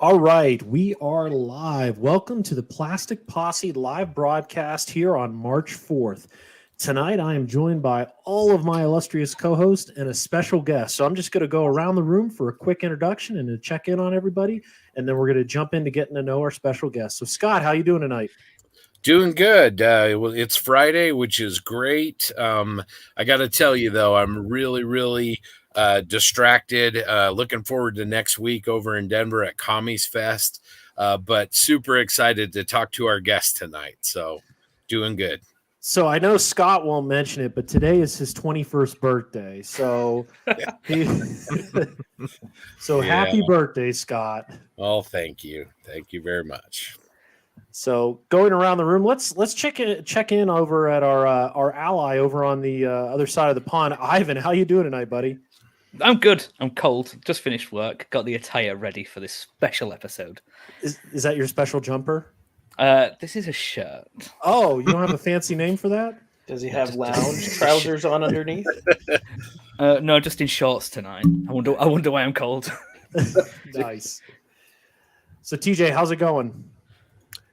All right, we are live. Welcome to the Plastic Posse live broadcast here on March 4th. Tonight, I am joined by all of my illustrious co-hosts and a special guest. So I'm just going to go around the room for a quick introduction and to check in on everybody, and then we're going to jump into getting to know our special guest. So Scott, how you doing tonight? Doing good. Well, it's Friday, which is great. I got to tell you, though, I'm really distracted. Looking forward to next week over in Denver at Commies Fest, but super excited to talk to our guest tonight. So doing good. So I know Scott won't mention it, but today is his 21st birthday. So, Happy birthday, Scott. Oh, thank you. Thank you very much. So going around the room, let's check in over at our ally over on the other side of the pond. Ivan, how you doing tonight, buddy? I'm good. I'm cold. Just finished work. Got the attire ready for this special episode. Is that your special jumper? This is a shirt. Oh, you don't have a fancy name for that? Does he have lounge trousers on underneath? No, just in shorts tonight. I wonder why I'm cold. Nice. So TJ, how's it going?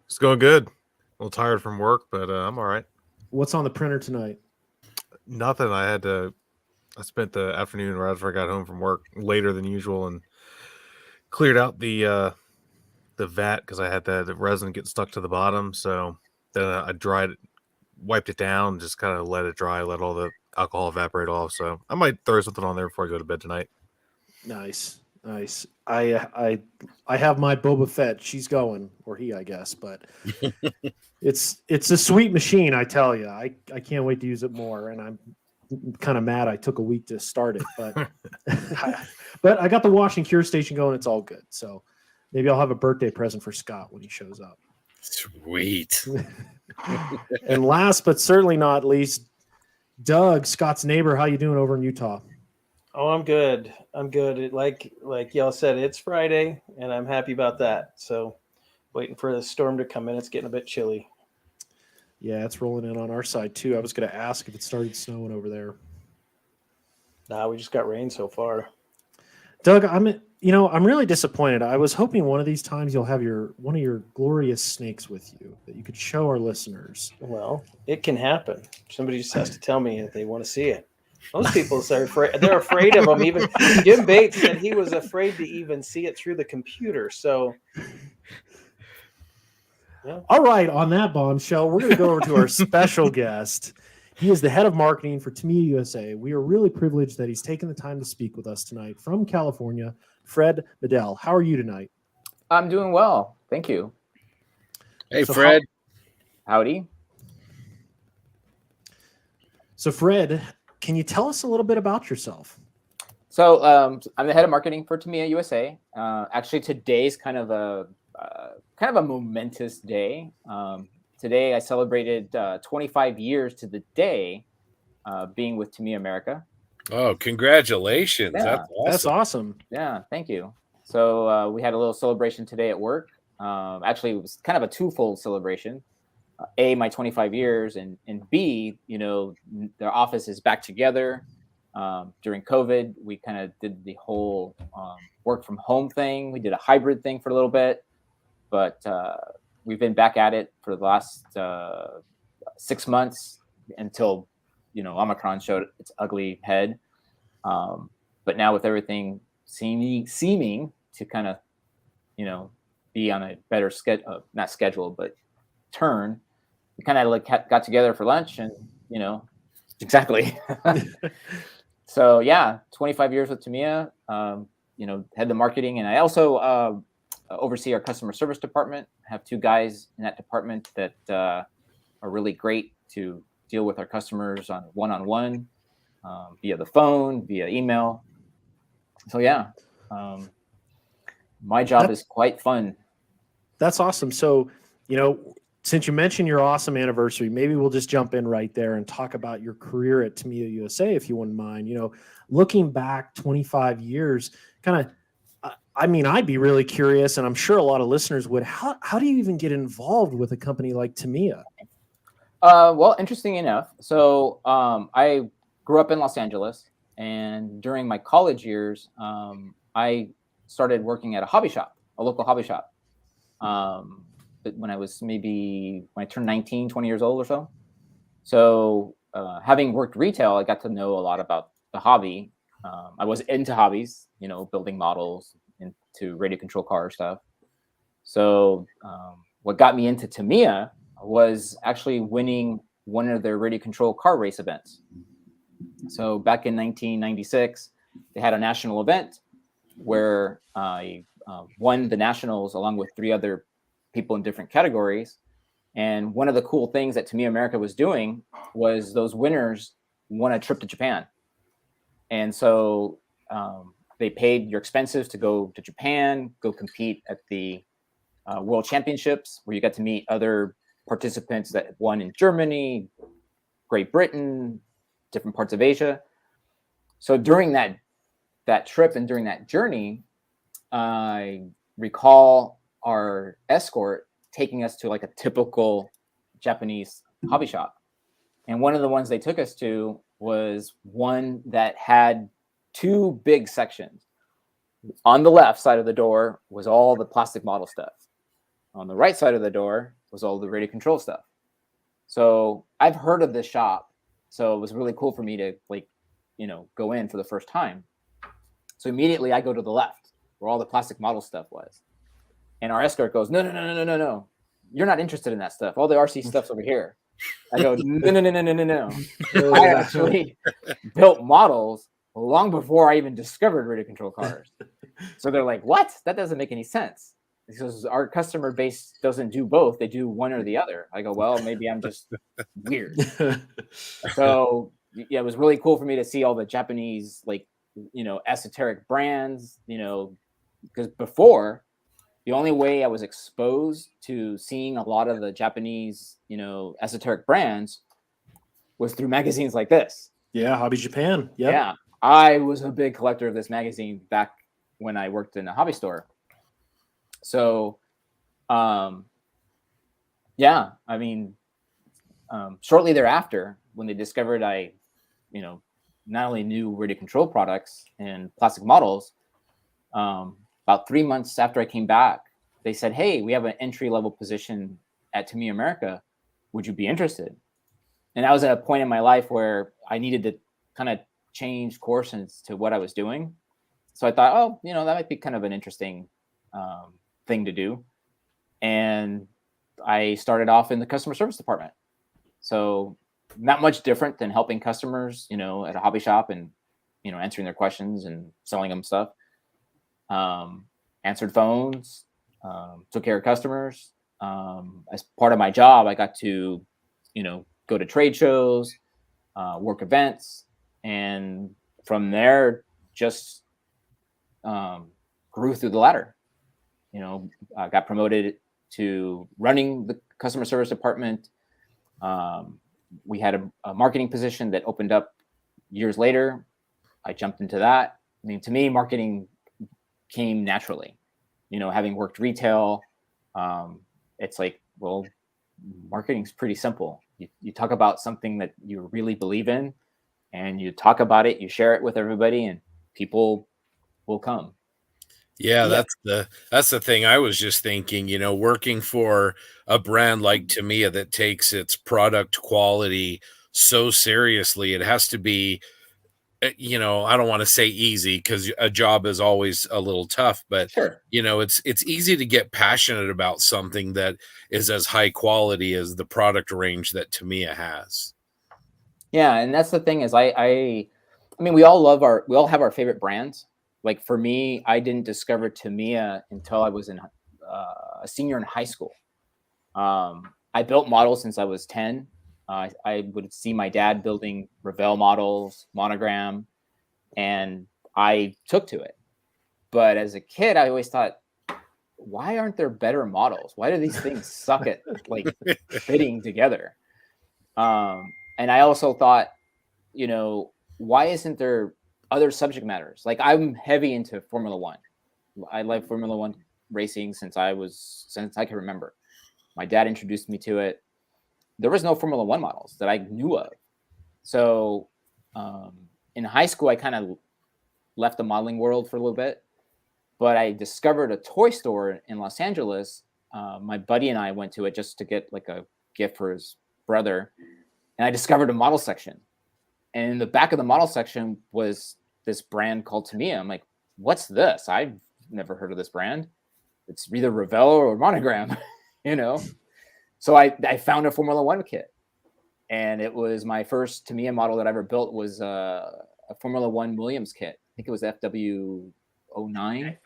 It's going good. A little tired from work, but I'm all right. What's on the printer tonight? Nothing. I spent the afternoon right after I got home from work later than usual and cleared out the vat because I had the resin get stuck to the bottom. So then I dried it, wiped it down, just kind of let it dry, let all the alcohol evaporate off. So I might throw something on there before I go to bed tonight. Nice. I have my Boba Fett. She's going, or he, I guess, but it's a sweet machine, I tell you. I can't wait to use it more, and I'm kind of mad I took a week to start it, but but I got the wash and cure station going. It's all good. So maybe I'll have a birthday present for Scott when he shows up. Sweet. And last but certainly not least, Doug, Scott's neighbor. How you doing over in Utah? Oh, I'm good. Like y'all said, it's Friday, and I'm happy about that. So waiting for the storm to come in. It's getting a bit chilly. Yeah, it's rolling in on our side too. I was going to ask if it started snowing over there. Nah, we just got rain so far. Doug, I'm really disappointed. I was hoping one of these times you'll have one of your glorious snakes with you that you could show our listeners. Well, it can happen. Somebody just has to tell me if they want to see it. Most people are afraid. They're afraid of them. Even Jim Bates said he was afraid to even see it through the computer. So, yeah. All right, on that bombshell, we're going to go over to our special guest. He is the head of marketing for Tamiya USA. We are really privileged that he's taken the time to speak with us tonight from California. Fred Medel, how are you tonight? I'm doing well. Thank you. Hey, so Fred. Howdy. So, Fred, can you tell us a little bit about yourself? So I'm the head of marketing for Tamiya USA. Actually, today's kind of a momentous day. Today, I celebrated 25 years to the day being with Tamiya America. Oh, congratulations. Yeah. That's awesome. Yeah, thank you. So we had a little celebration today at work. Actually, it was kind of a twofold celebration. A, my 25 years, and B, their office is back together. During COVID, we kind of did the whole work from home thing. We did a hybrid thing for a little bit, but we've been back at it for the last 6 months until, Omicron showed its ugly head. But now with everything seeming to kind of, be on a better not schedule, but turn, we kind of got together for lunch and, exactly. So yeah, 25 years with Tamiya, head the marketing. And I also oversee our customer service department. I have 2 guys in that department that are really great to deal with our customers on one-on-one, via the phone, via email. So yeah, my job is quite fun. That's awesome. So, since you mentioned your awesome anniversary, maybe we'll just jump in right there and talk about your career at Tamiya USA, if you wouldn't mind. Looking back 25 years, I'd be really curious, and I'm sure a lot of listeners would. How do you even get involved with a company like Tamiya? Well, interesting enough. So I grew up in Los Angeles, and during my college years, I started working at a hobby shop. a local hobby shop. But when I turned 19, 20 years old or so. So having worked retail, I got to know a lot about the hobby. I was into hobbies, building models, into radio control car stuff. So what got me into Tamiya was actually winning one of their radio control car race events. So back in 1996, they had a national event where I won the nationals along with 3 other people in different categories. And one of the cool things that Tamiya America was doing was those winners won a trip to Japan. And so they paid your expenses to go to Japan, go compete at the World Championships, where you got to meet other participants that won in Germany, Great Britain, different parts of Asia. So during that trip and during that journey, I recall our escort taking us to like a typical Japanese hobby shop. And one of the ones they took us to was one that had 2 big sections. On the left side of the door was all the plastic model stuff. On the right side of the door was all the radio control stuff. So I've heard of this shop. So it was really cool for me to go in for the first time. So immediately I go to the left where all the plastic model stuff was. And our escort goes, no. You're not interested in that stuff. All the RC stuff's over here. I go, no. I actually built models long before I even discovered radio control cars. So they're like, what? That doesn't make any sense. Because our customer base doesn't do both. They do one or the other. I go, well, maybe I'm just weird. So yeah, it was really cool for me to see all the Japanese, esoteric brands, because before, the only way I was exposed to seeing a lot of the Japanese, esoteric brands was through magazines like this. Yeah, Hobby Japan. Yep. Yeah, I was a big collector of this magazine back when I worked in a hobby store. So, shortly thereafter, when they discovered I, not only knew radio control products and plastic models, about 3 months after I came back, they said, hey, we have an entry-level position at Tamiya America. Would you be interested? And I was at a point in my life where I needed to kind of change course to what I was doing. So I thought, that might be kind of an interesting thing to do. And I started off in the customer service department. So not much different than helping customers, at a hobby shop and, answering their questions and selling them stuff. Answered phones, took care of customers. As part of my job, I got to, go to trade shows, work events. And from there, just grew through the ladder. I got promoted to running the customer service department. We had a marketing position that opened up years later. I jumped into that. I mean, to me, marketing came naturally. Having worked retail, it's like, well, marketing's pretty simple. You talk about something that you really believe in, and you talk about it, you share it with everybody, and people will come. Yeah, that's the thing. I was just thinking, working for a brand like Tamiya that takes its product quality so seriously, it has to be, I don't want to say easy because a job is always a little tough, but sure. It's easy to get passionate about something that is as high quality as the product range that Tamiya has. Yeah, and that's the thing is I mean, we all have our favorite brands. Like for me, I didn't discover Tamiya until I was a senior in high school. I built models since I was 10. I would see my dad building Revell models, Monogram, and I took to it. But as a kid, I always thought, why aren't there better models? Why do these things suck at fitting together? And I also thought, why isn't there other subject matters? Like I'm heavy into Formula One. I like Formula One racing since I can remember. My dad introduced me to it. There was no Formula One models that I knew of. So in high school, I kind of left the modeling world for a little bit. But I discovered a toy store in Los Angeles. My buddy and I went to it just to get like a gift for his brother. And I discovered a model section. And in the back of the model section was this brand called Tamiya. I'm like, what's this? I've never heard of this brand. It's either Revell or Monogram, you know? So I found a Formula One kit. And it was my first Tamiya model that I ever built was a Formula One Williams kit. I think it was FW09.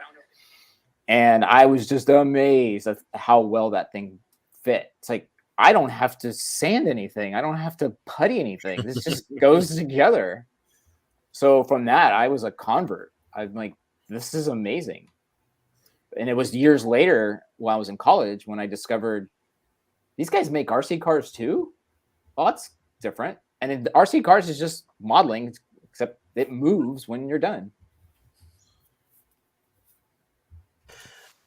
And I was just amazed at how well that thing fit. It's like, I don't have to sand anything. I don't have to putty anything. This just goes together. So from that, I was a convert. I'm like, this is amazing. And it was years later while I was in college when I discovered these guys make RC cars too. Well, that's different. And then the RC cars is just modeling, except it moves when you're done.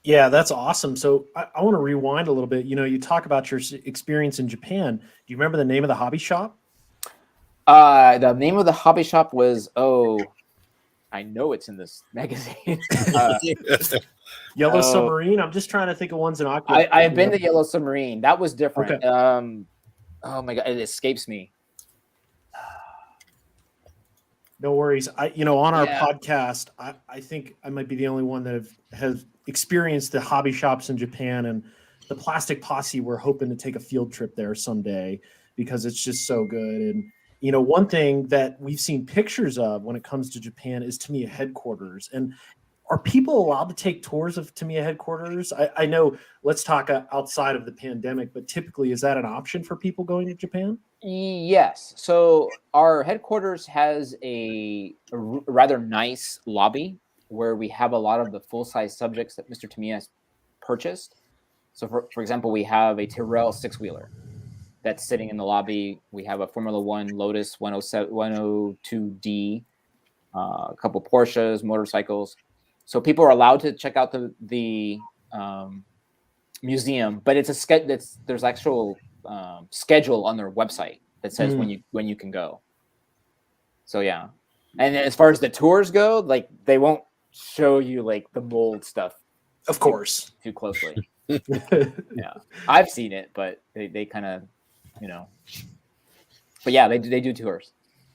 Yeah, that's awesome. So I want to rewind a little bit. You know, you talk about your experience in Japan. Do you remember the name of the hobby shop? The name of the hobby shop was, I know it's in this magazine. Yellow Submarine. I'm just trying to think of ones in Aqua. I've been to Yellow Submarine. That was different. Okay. Oh my God, it escapes me. No worries. On our podcast, I think I might be the only one that has experienced the hobby shops in Japan, and the Plastic Posse. We're hoping to take a field trip there someday because it's just so good. And one thing that we've seen pictures of when it comes to Japan is Tamiya headquarters. And are people allowed to take tours of Tamiya headquarters? I know, let's talk outside of the pandemic, but typically, is that an option for people going to Japan? Yes. So our headquarters has a rather nice lobby where we have a lot of the full-size subjects that Mr. Tamiya has purchased. So for example, we have a Tyrrell 6-wheeler that's sitting in the lobby. We have a Formula One Lotus 102D, a couple Porsches, motorcycles. So people are allowed to check out the museum, but it's there's actual schedule on their website that says when you can go. So yeah, and as far as the tours go, like they won't show you like the mold stuff, of course, too closely. Yeah, I've seen it, but they kind of, but yeah, they do tours.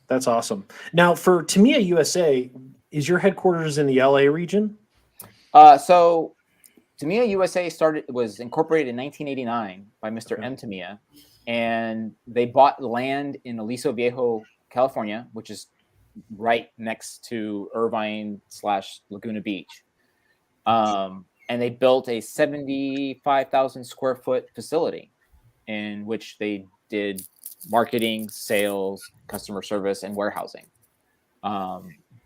That's awesome. Now for Tamiya USA, is your headquarters in the LA region? So Tamiya USA was incorporated in 1989 by Mr. M. Tamiya, and they bought land in Aliso Viejo, California, which is right next to Irvine/Laguna Beach. And they built a 75,000 square foot facility in which they did marketing, sales, customer service, and warehousing.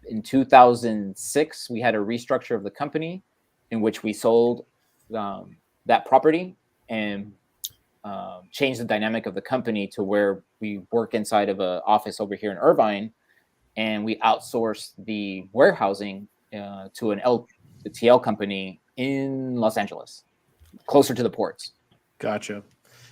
In 2006, we had a restructure of the company in which we sold that property and changed the dynamic of the company to where we work inside of an office over here in Irvine, and we outsourced the warehousing to an TL company in Los Angeles, closer to the ports. Gotcha.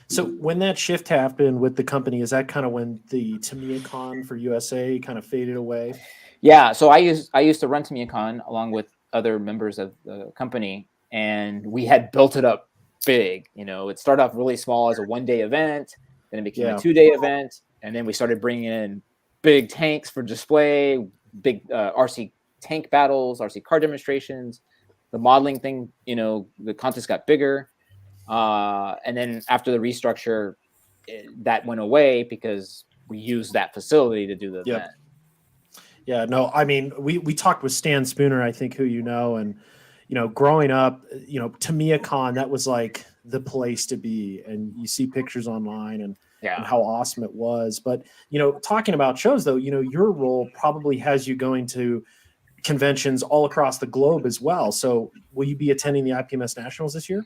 So when that shift happened with the company, is that kind of when the TamiyaCon for USA kind of faded away? Yeah, so I used to run TamiyaCon along with other members of the company, and we had built it up big. It started off really small as a one-day event, then it became a 2-day event, and then we started bringing in big tanks for display, big RC tank battles, RC car demonstrations. The modeling thing, the contest got bigger, and then after the restructure, that went away because we used that facility to do the event. Yeah, no, I mean, we talked with Stan Spooner, I think, who and growing up, TamiyaCon, that was like the place to be, and you see pictures online and how awesome it was. But talking about shows though, your role probably has you going to conventions all across the globe as well. So will you be attending the IPMS Nationals this year?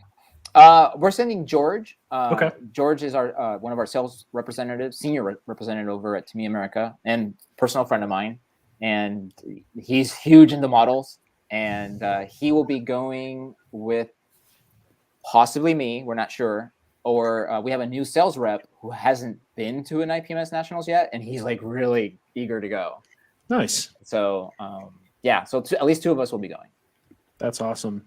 We're sending George. Okay. George is our one of our sales representatives, senior representative over at Tamiya America, and personal friend of mine. And he's huge into models, and he will be going with possibly me. We're not sure. Or we have a new sales rep who hasn't been to an IPMS Nationals yet, and he's like really eager to go. Nice. So so at least two of us will be going. That's awesome.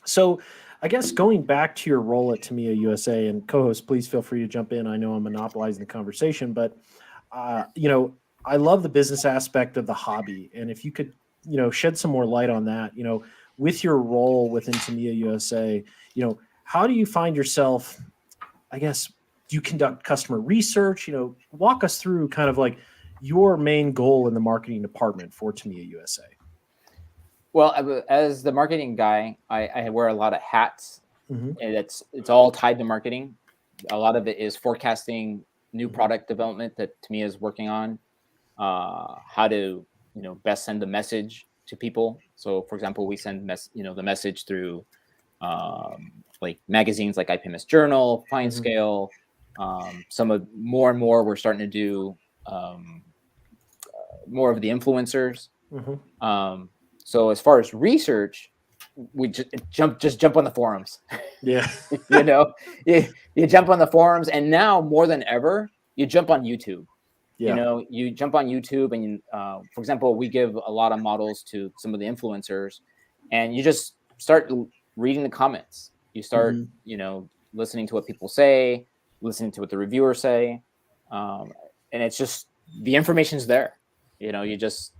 So I guess going back to your role at Tamiya USA, and co-host, please feel free to jump in. I know I'm monopolizing the conversation, but I love the business aspect of the hobby. And if you could, shed some more light on that, with your role within Tamiya USA, how do you find yourself, I guess, do you conduct customer research? Walk us through kind of like your main goal in the marketing department for Tamiya USA. Well, as the marketing guy, I wear a lot of hats, Mm-hmm. and it's all tied to marketing. A lot of it is forecasting new product development that Tamiya is working on, how to best send the message to people. So, for example, we send the message through like magazines like IPMS Journal, Fine Scale. More and more we're starting to do more of the influencers. So as far as research, we just jump on the forums. Yeah. You jump on the forums, and now more than ever, you jump on YouTube. Yeah. You jump on YouTube, and for example, we give a lot of models to some of the influencers, and you just start reading the comments. You start, listening to what people say, listening to what the reviewers say, and it's just the information's there. You just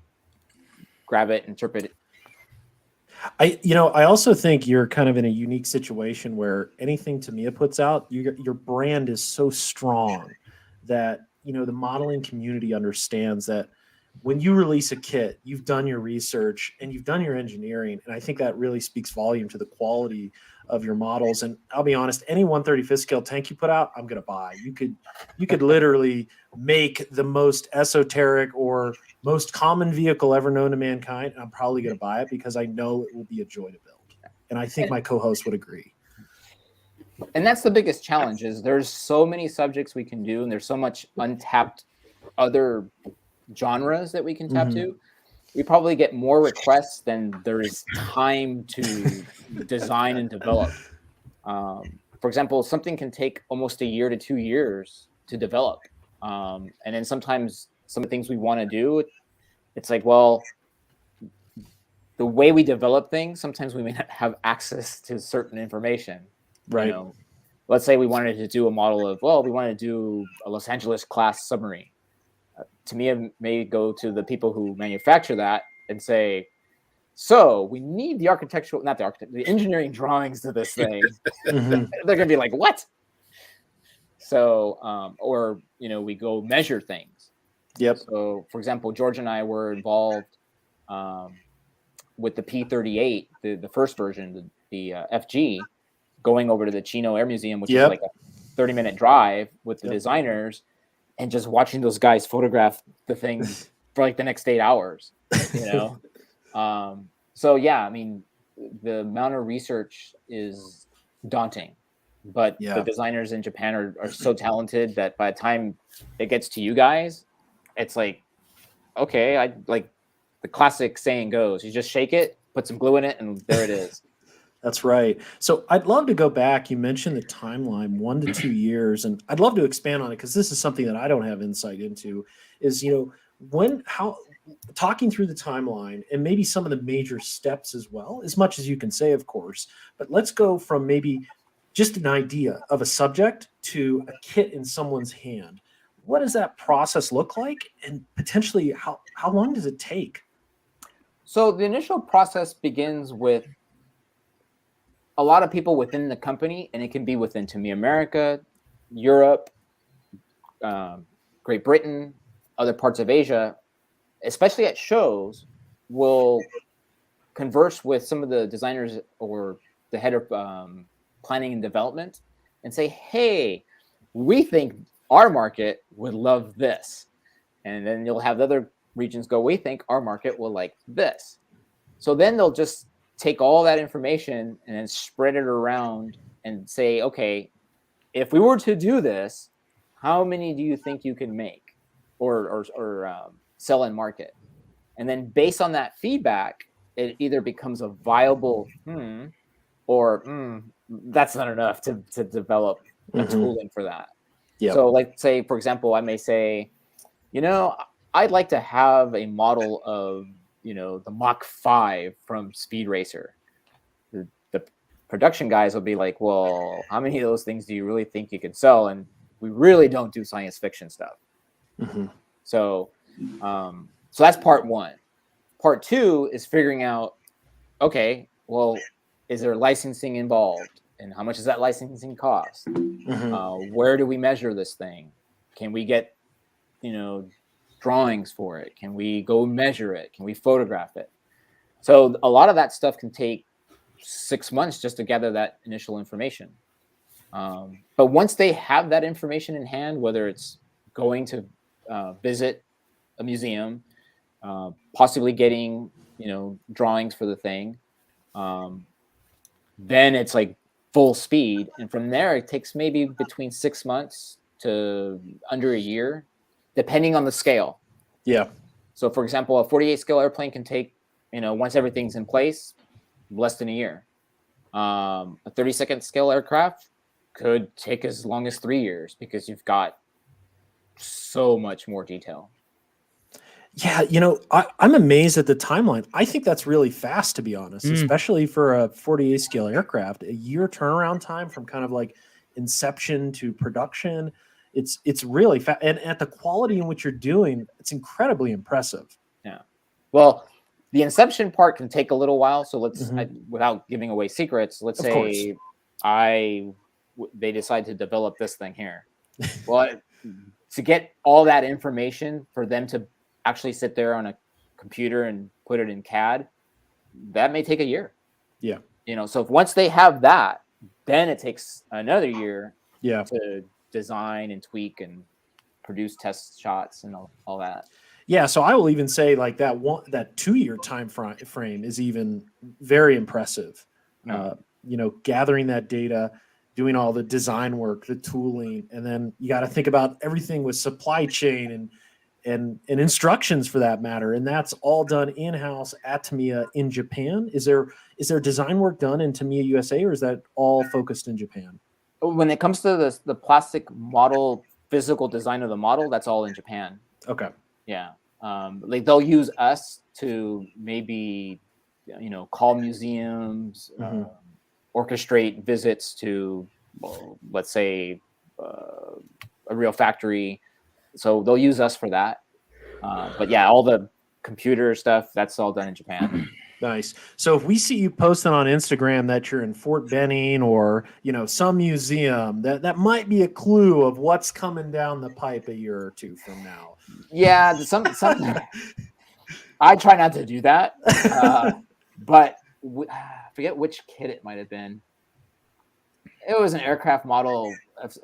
grab it, interpret it. I also think you're kind of in a unique situation where anything Tamiya puts out, your brand is so strong that the modeling community understands that when you release a kit, you've done your research and you've done your engineering, and I think that really speaks volume to the quality of your models. And I'll be honest, any 135th scale tank you put out, I'm going to buy. You could literally make the most esoteric or most common vehicle ever known to mankind, and I'm probably going to buy it because I know it will be a joy to build. And I think my co-host would agree. And that's the biggest challenge, is there's so many subjects we can do, and there's so much untapped other genres that we can tap to. We probably get more requests than there is time to design and develop. For example, something can take almost a year to 2 years to develop. And then sometimes some of the things we want to do, it's like, well, the way we develop things, sometimes we may not have access to certain information. Right. Let's say we wanted to do a model of, we want to do a Los Angeles class submarine. Tamiya may go to the people who manufacture that and say, so we need the engineering drawings to this thing. They're going to be like, what? So, we go measure things. Yep. So, for example, George and I were involved with the P-38, the first version, the FG, going over to the Chino Air Museum, which is like a 30-minute drive with the designers, and just watching those guys photograph the thing for like the next 8 hours. So yeah, I mean, the amount of research is daunting, but the designers in Japan are so talented that by the time it gets to you guys, it's like, okay, I like the classic saying goes, you just shake it, put some glue in it, and there it is. That's right. So I'd love to go back. You mentioned the timeline, 1 to 2 years, and I'd love to expand on it because this is something that I don't have insight into. Is talking through the timeline and maybe some of the major steps as well, as much as you can say, of course. But let's go from maybe just an idea of a subject to a kit in someone's hand. What does that process look like, and potentially how long does it take? So the initial process begins with a lot of people within the company, and it can be within Tamiya America, Europe, Great Britain, other parts of Asia, especially at shows, will converse with some of the designers or the head of planning and development and say, hey, we think our market would love this. And then you'll have the other regions go, we think our market will like this. So then they'll just take all that information and then spread it around and say, okay, if we were to do this, how many do you think you can make or sell and market? And then based on that feedback, it either becomes a viable or that's not enough to develop a tooling for that. Yep. So like say, for example, I may say, I'd like to have a model of, the Mach 5 from Speed Racer. the production guys will be like, well, how many of those things do you really think you can sell? And we really don't do science fiction stuff. Mm-hmm. So that's part one. Part two is figuring out, okay, well, is there licensing involved? And how much does that licensing cost? Mm-hmm. Where do we measure this thing? Can we get, drawings for it? Can we go measure it? Can we photograph it? So a lot of that stuff can take 6 months just to gather that initial information. But once they have that information in hand, whether it's going to visit a museum, possibly getting, drawings for the thing, then it's like full speed. And from there, it takes maybe between 6 months to under a year, depending on the scale. Yeah. So for example, a 48 scale airplane can take, once everything's in place, less than a year. A 32nd scale aircraft could take as long as 3 years because you've got so much more detail. Yeah, I'm amazed at the timeline. I think that's really fast, to be honest, especially for a 48 scale aircraft. A year turnaround time from kind of like inception to production. It's really fast. And at the quality in which you're doing, it's incredibly impressive. Yeah. Well, the inception part can take a little while. So let's, without giving away secrets, let's say they decide to develop this thing here. Well, to get all that information for them to actually sit there on a computer and put it in CAD, that may take a year. Yeah. So if once they have that, then it takes another year to design and tweak and produce test shots and all that. Yeah, so I will even say like that 2 year time frame is even very impressive. Gathering that data, doing all the design work, the tooling, and then you got to think about everything with supply chain and instructions for that matter, and that's all done in-house at Tamiya in Japan. Is there design work done in Tamiya USA, or is that all focused in Japan? When it comes to the plastic model, physical design of the model, that's all in Japan. Okay. Yeah. Like they'll use us to maybe, call museums, orchestrate visits to, let's say, a real factory. So they'll use us for that. But yeah, all the computer stuff, that's all done in Japan. Nice. So if we see you posting on Instagram that you're in Fort Benning or, some museum, that might be a clue of what's coming down the pipe a year or two from now. Yeah, some I try not to do that. But I forget which kid it might have been. It was an aircraft model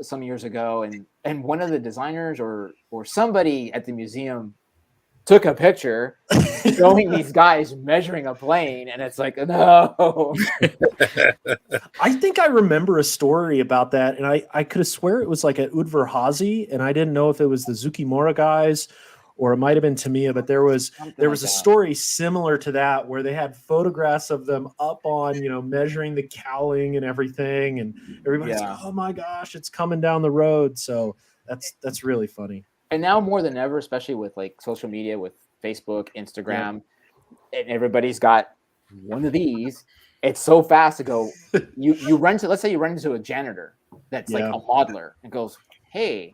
some years ago, and one of the designers or somebody at the museum took a picture showing these guys measuring a plane, and it's like, no. I think I remember a story about that, and I could have swear it was like at Udvar-Hazy, and I didn't know if it was the Zukimura guys or it might have been Tamiya, but there was a story similar to that where they had photographs of them up on, measuring the cowling and everything, and everybody's like, oh my gosh, it's coming down the road. So that's really funny. And now more than ever, especially with like social media, with Facebook, Instagram, and everybody's got one of these. It's so fast to go. You run to, let's say you run into a janitor that's like a modeler and goes, hey,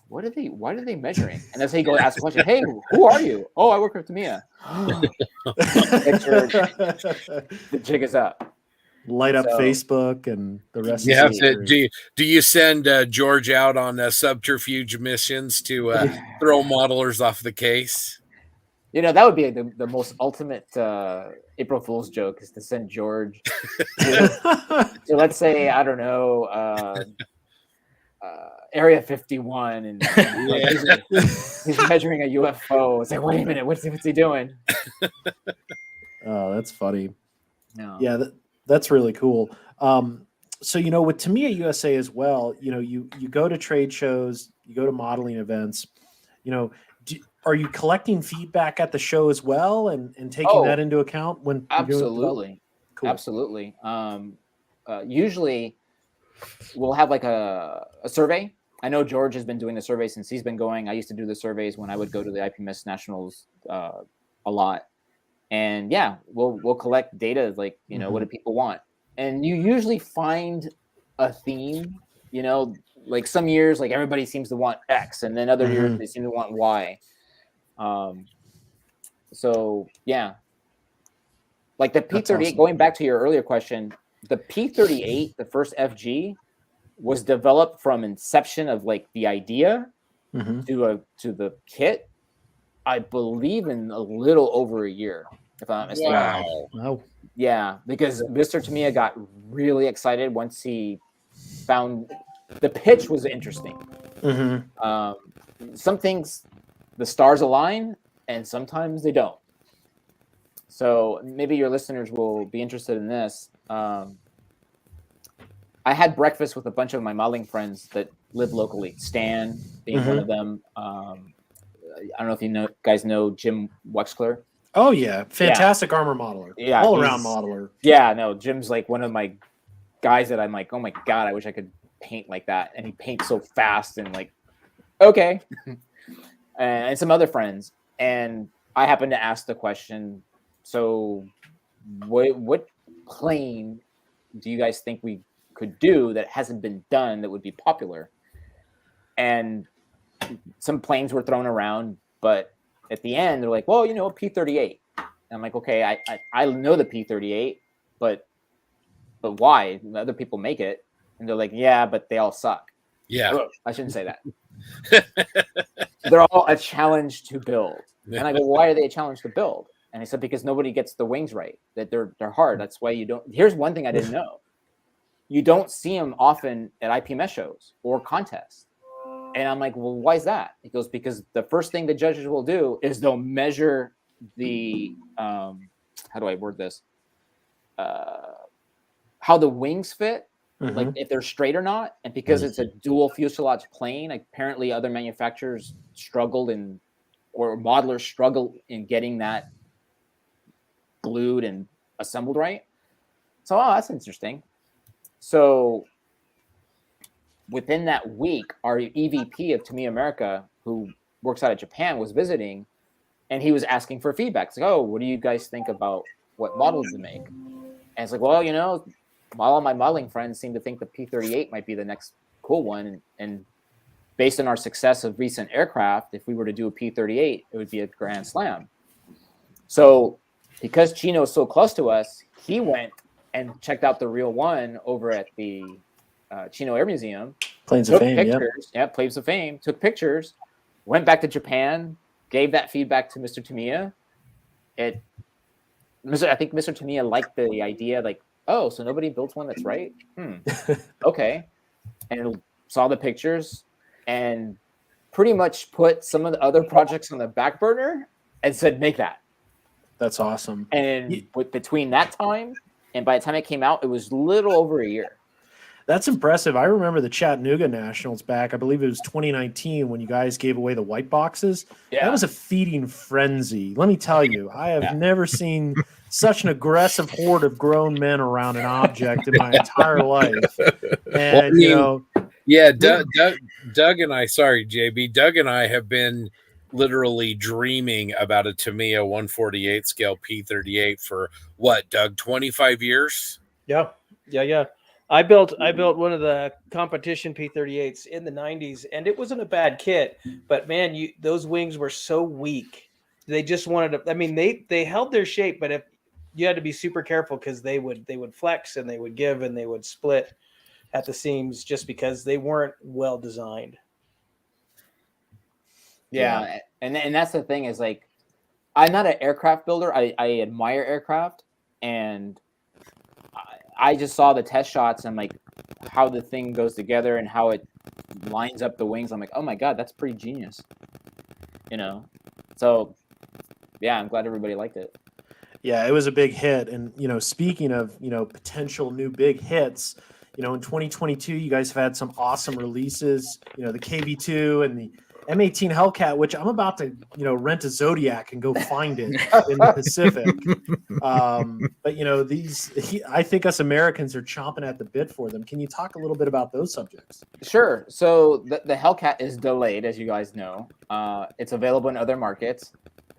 why are they measuring? And that's how you go ask a question. Hey, who are you? Oh, I work with Tamiya. The jig is up. Light up Facebook and the rest. You have to, do you send George out on subterfuge missions to throw modelers off the case? That would be the most ultimate April Fool's joke, is to send George to let's say, I don't know, Area 51, and he's measuring a UFO. It's like, wait a minute, what's he doing? Oh, that's funny. No. Yeah, that's really cool. So, with Tamiya USA as well, you go to trade shows, you go to modeling events, are you collecting feedback at the show as well and taking that into account when absolutely. Cool. Absolutely. Usually we'll have like a survey. I know George has been doing the survey since he's been going. I used to do the surveys when I would go to the IPMS Nationals a lot. And yeah, we'll collect data like, you know, what do people want? And you usually find a theme, you know, like some years, like everybody seems to want X, and then other years they seem to want Y. So yeah, like the P38, awesome. Going back to your earlier question, the P38, the first FG, was developed from inception of like the idea to the kit, I believe in a little over a year, if I'm not mistaken. Wow. Yeah, because Mr. Tamiya got really excited once he found the pitch was interesting. Some things, the stars align, and sometimes they don't. So maybe your listeners will be interested in this. I had breakfast with a bunch of my modeling friends that live locally. Stan being one of them. I don't know if you guys know Jim Wexler. Oh yeah, fantastic armor modeler. Yeah, all around modeler. Yeah, no, Jim's like one of my guys that I'm like, oh my god, I wish I could paint like that. And he paints so fast and like, okay. And some other friends. And I happened to ask the question, so what plane do you guys think we could do that hasn't been done that would be popular? And some planes were thrown around, but at the end they're like, well, you know, P-38. And I'm like, okay, I know the P-38, but why? Other people make it. And they're like, yeah, but they all suck. Yeah. Oh, I shouldn't say that. They're all a challenge to build. And I go, why are they a challenge to build? And he said, because nobody gets the wings right, that they're hard. That's why you don't. Here's one thing I didn't know. You don't see them often at IPMS shows or contests. And I'm like, well, why is that? He goes, because the first thing the judges will do is they'll measure the, how do I word this? How the wings fit, like if they're straight or not. And because it's a dual fuselage plane, apparently other manufacturers struggled or modelers struggle in getting that glued and assembled right. So, oh, that's interesting. So within that week, our EVP of Tamiya America, who works out of Japan, was visiting, and he was asking for feedback. It's like, oh, what do you guys think about what models to make? And it's like, well, you know, all my modeling friends seem to think the P-38 might be the next cool one. And based on our success of recent aircraft, if we were to do a P-38, it would be a grand slam. So because Chino is so close to us, he went and checked out the real one over at the Chino Air Museum. Planes of Fame, pictures. Yeah, Planes of Fame. Took pictures, went back to Japan, gave that feedback to Mr. Tamiya. I think Mr. Tamiya liked the idea, like, oh, so nobody builds one that's right? Okay. And saw the pictures and pretty much put some of the other projects on the back burner and said, make that. That's awesome. And between that time and by the time it came out, it was little over a year. That's impressive. I remember the Chattanooga Nationals back. I believe it was 2019 when you guys gave away the white boxes. Yeah. That was a feeding frenzy. Let me tell you, I have never seen such an aggressive horde of grown men around an object in my entire life. And, you know. Yeah, Doug and I, sorry, JB, Doug and I have been literally dreaming about a Tamiya 148 scale P-38 for what, Doug, 25 years? Yeah. I built one of the competition P-38s in the 90s, and it wasn't a bad kit, but man, those wings were so weak. They just wanted to, I mean, they held their shape, but if you had to be super careful because they would flex and they would give and they would split at the seams just because they weren't well designed. Yeah. And that's the thing is, like, I'm not an aircraft builder. I admire aircraft, and I just saw the test shots and like how the thing goes together and how it lines up the wings. I'm like, oh my God, that's pretty genius. You know? So yeah, I'm glad everybody liked it. Yeah, it was a big hit. And, you know, speaking of, you know, potential new big hits, you know, in 2022, you guys have had some awesome releases, you know, the KV2 and the M18 Hellcat, which I'm about to, you know, rent a Zodiac and go find it in the Pacific. But, you know, I think us Americans are chomping at the bit for them. Can you talk a little bit about those subjects? Sure. So the Hellcat is delayed, as you guys know. It's available in other markets.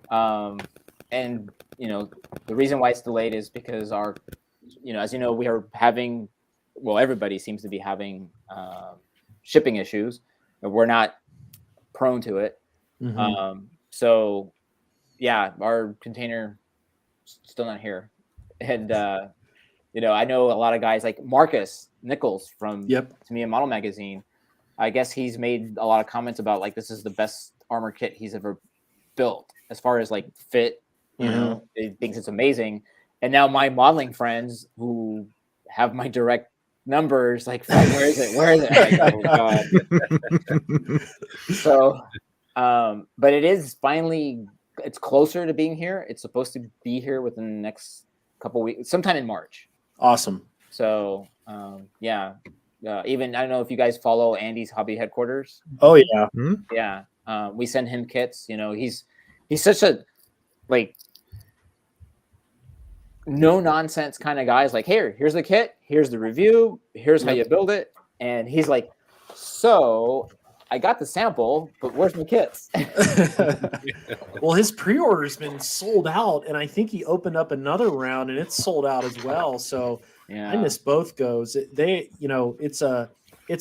And the reason why it's delayed is because our, as you know, we are having, well, everybody seems to be having shipping issues, and we're not prone to it. So yeah, our container still not here. And I know a lot of guys like Marcus Nichols from Tamiya Model Magazine. I guess he's made a lot of comments about like this is the best armor kit he's ever built as far as like fit. He thinks it's amazing. And now my modeling friends who have my direct numbers, like, where is it? Like, oh God. So, but it is finally, it's closer to being here. It's supposed to be here within the next couple weeks, sometime in March. Awesome. So, even, I don't know if you guys follow Andy's hobby headquarters. Oh yeah. Yeah. We send him kits, he's such a, like, no nonsense kind of guy. Is like, here's the kit, here's the review, here's how you build it. And he's like, so I got the sample, but where's my kits? Well, his pre-order's been sold out, and I think he opened up another round and it's sold out as well. So I miss both goes. It's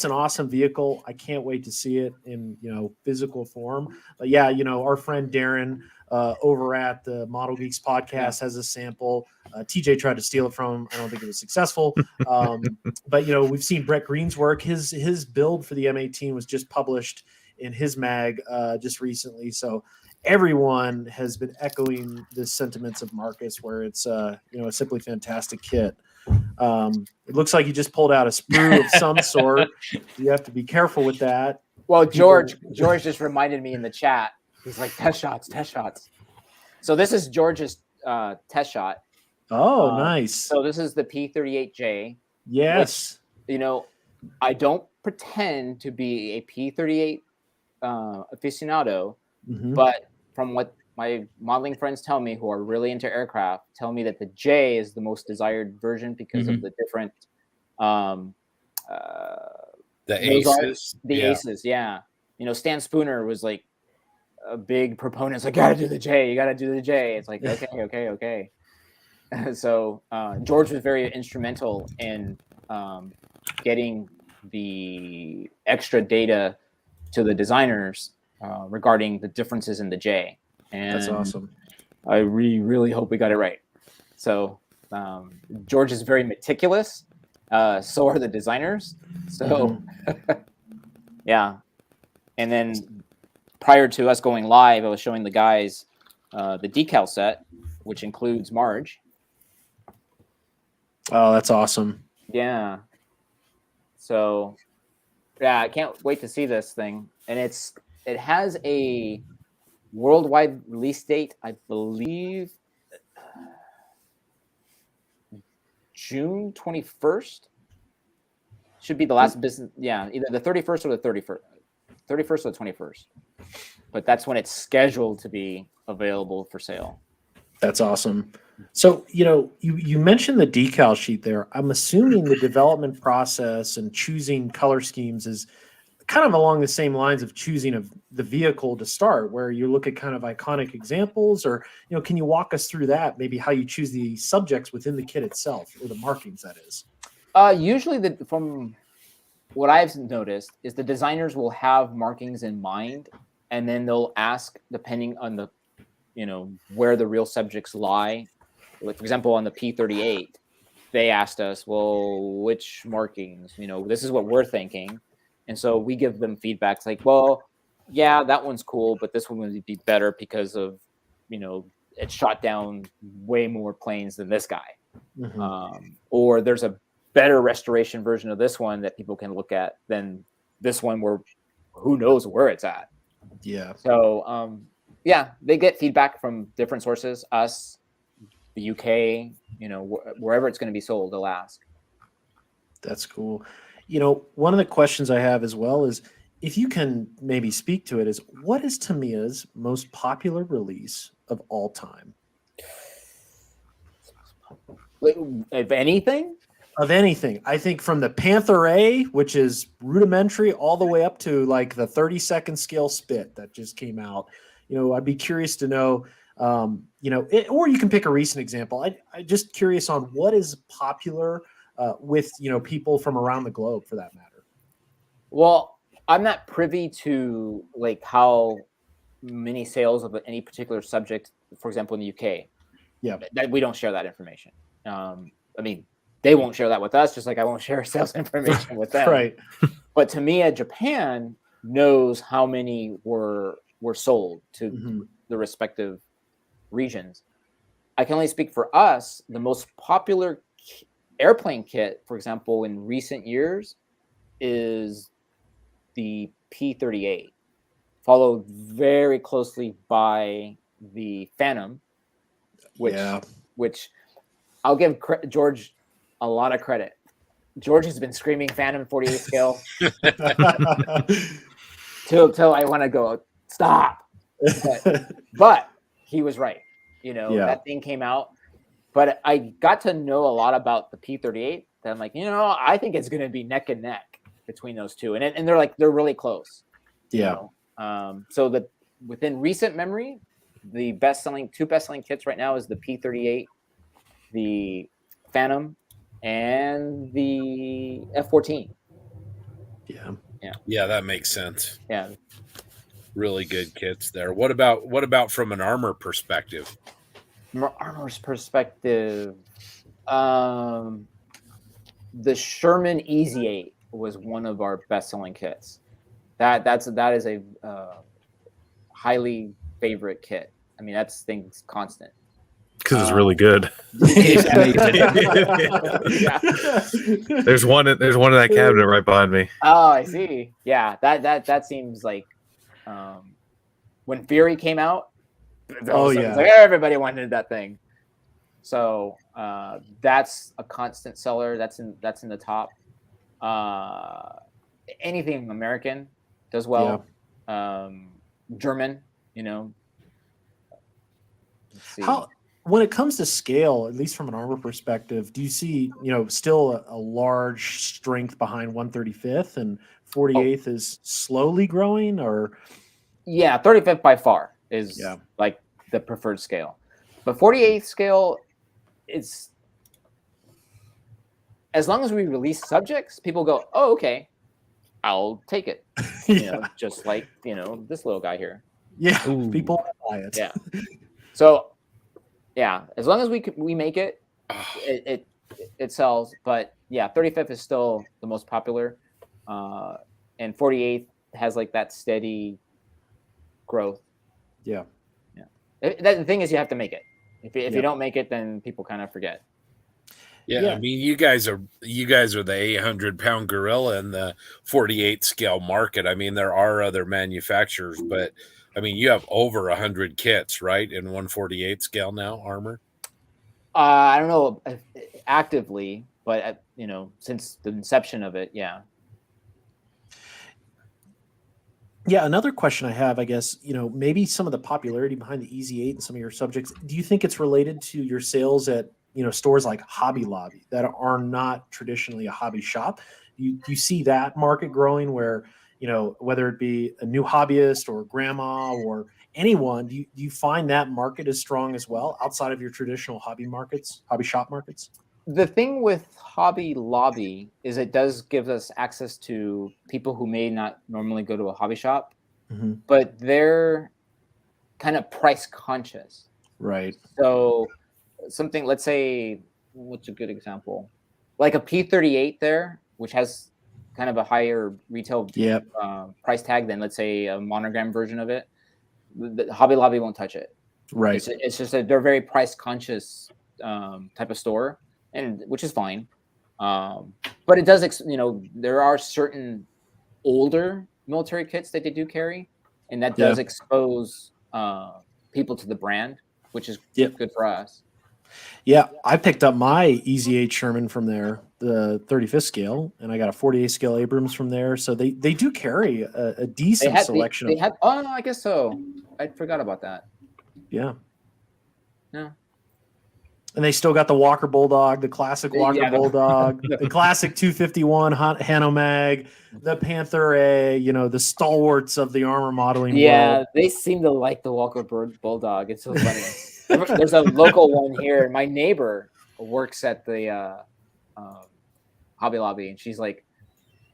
an awesome vehicle. I can't wait to see it in physical form. But yeah, our friend Darren over at the Model Geeks podcast has a sample. TJ tried to steal it from him. I don't think it was successful. But we've seen Brett Green's work. His build for the M18 was just published in his mag just recently. So everyone has been echoing the sentiments of Marcus, where it's a simply fantastic kit. It looks like you just pulled out a sprue of some sort. You have to be careful with that. Well, George just reminded me in the chat. He's like, test shots. So this is George's test shot. Oh, nice. So this is the P38J. Yes. Which, I don't pretend to be a P38 aficionado, but from what my modeling friends tell me who are really into aircraft, tell me that the J is the most desired version because of the different aces. Aces, yeah. Stan Spooner was like a big proponent. It's like, you gotta do the J. It's like, okay. So George was very instrumental in getting the extra data to the designers regarding the differences in the J. And that's awesome. I really hope we got it right. So George is very meticulous. So are the designers. So yeah. And then prior to us going live, I was showing the guys the decal set, which includes Marge. Oh, that's awesome. Yeah. So yeah, I can't wait to see this thing. And it has a worldwide release date, I believe June 21st. Should be the last business. Yeah, either the 31st or the 31st or the 21st. But that's when it's scheduled to be available for sale. That's awesome. So, you mentioned the decal sheet there. I'm assuming the development process and choosing color schemes is kind of along the same lines of choosing of the vehicle to start, where you look at kind of iconic examples, or, can you walk us through that? Maybe how you choose the subjects within the kit itself, or the markings, that is. Usually from what I've noticed is the designers will have markings in mind, and then they'll ask, depending on the, where the real subjects lie. Like, for example, on the P38, they asked us, well, which markings, this is what we're thinking. And so we give them feedback. It's like, well, yeah, that one's cool, but this one would be better because of, it shot down way more planes than this guy. Or there's a better restoration version of this one that people can look at than this one where who knows where it's at. Yeah. So, yeah, they get feedback from different sources, us, the UK, wherever it's going to be sold, they'll ask. That's cool. One of the questions I have as well is, if you can maybe speak to it, is what is Tamiya's most popular release of all time? If anything? Of anything. I think from the Panther A, which is rudimentary, all the way up to like the 30-second scale spit that just came out. I'd be curious to know, Or you can pick a recent example. I just curious on what is popular with people from around the globe, for that matter. Well, I'm not privy to like how many sales of any particular subject, for example, in the UK. Yeah, that we don't share that information. I mean, they won't share that with us, just like I won't share sales information with them. Right. But Tamiya Japan knows how many were sold to the respective regions. I can only speak for us. The most popular airplane kit, for example, in recent years is the P-38, followed very closely by the Phantom, which I'll give George a lot of credit. George has been screaming Phantom 48 scale till I want to go stop. But he was right. That thing came out. But I got to know a lot about the P-38. That I'm like, I think it's going to be neck and neck between those two, and they're really close. Yeah. So that within recent memory, the two best-selling kits right now is the P-38, the Phantom, and the F-14. Yeah, that makes sense. Yeah, really good kits there. What about from an armor perspective? From an armor's perspective, the Sherman Easy 8 was one of our best-selling kits. That is a highly favorite kit. I mean, that's things constant. Because it's really good. There's one in that cabinet right behind me. Oh, I see. Yeah, that seems like when Fury came out. Like everybody wanted that thing. So that's a constant seller. That's in the top. Anything American does well. Yeah. German, let's see. When it comes to scale, at least from an armor perspective, do you see, still a large strength behind 135th and 48th is slowly growing, or? Yeah, 35th by far is like the preferred scale, but 48th scale is, as long as we release subjects, people go, oh, okay, I'll take it. Just like, this little guy here. Yeah. Ooh. People buy it. Yeah. So, yeah, as long as we make it, it sells. But yeah, 35th is still the most popular, and 48th has like that steady growth. Yeah. The thing is, you have to make it. If you don't make it, then people kind of forget. Yeah, I mean, you guys are the 800-pound gorilla in the 48 scale market. I mean, there are other manufacturers, but I mean, you have over 100 kits, right, in 148 scale now, armor? I don't know actively, but since the inception of it, yeah. Yeah, another question I have, I guess, maybe some of the popularity behind the Easy 8 and some of your subjects, do you think it's related to your sales at, stores like Hobby Lobby that are not traditionally a hobby shop? Do you see that market growing where, whether it be a new hobbyist or grandma or anyone, do you find that market is strong as well outside of your traditional hobby shop markets? The thing with Hobby Lobby is it does give us access to people who may not normally go to a hobby shop, but they're kind of price conscious. Right. So something, let's say, what's a good example? Like a P-38 there, which has kind of a higher retail price tag than, let's say, a monogram version of it. The Hobby Lobby won't touch it. Right. It's just they're very price conscious type of store, and which is fine. But it does, there are certain older military kits that they do carry, and that does expose people to the brand, which is good for us. Yeah, I picked up my Easy 8 Sherman from there, the 35th scale, and I got a 48 scale Abrams from there. So they do carry a decent selection. I guess so. I forgot about that. Yeah. Yeah. And they still got the Walker Bulldog, the classic Walker Yeah, Bulldog, the classic 251 Hanomag, the Panther A, the stalwarts of the armor modeling Yeah, world. they seem to like the Walker Bulldog. It's so funny. There's a local one here. My neighbor works at the Hobby Lobby, and she's like,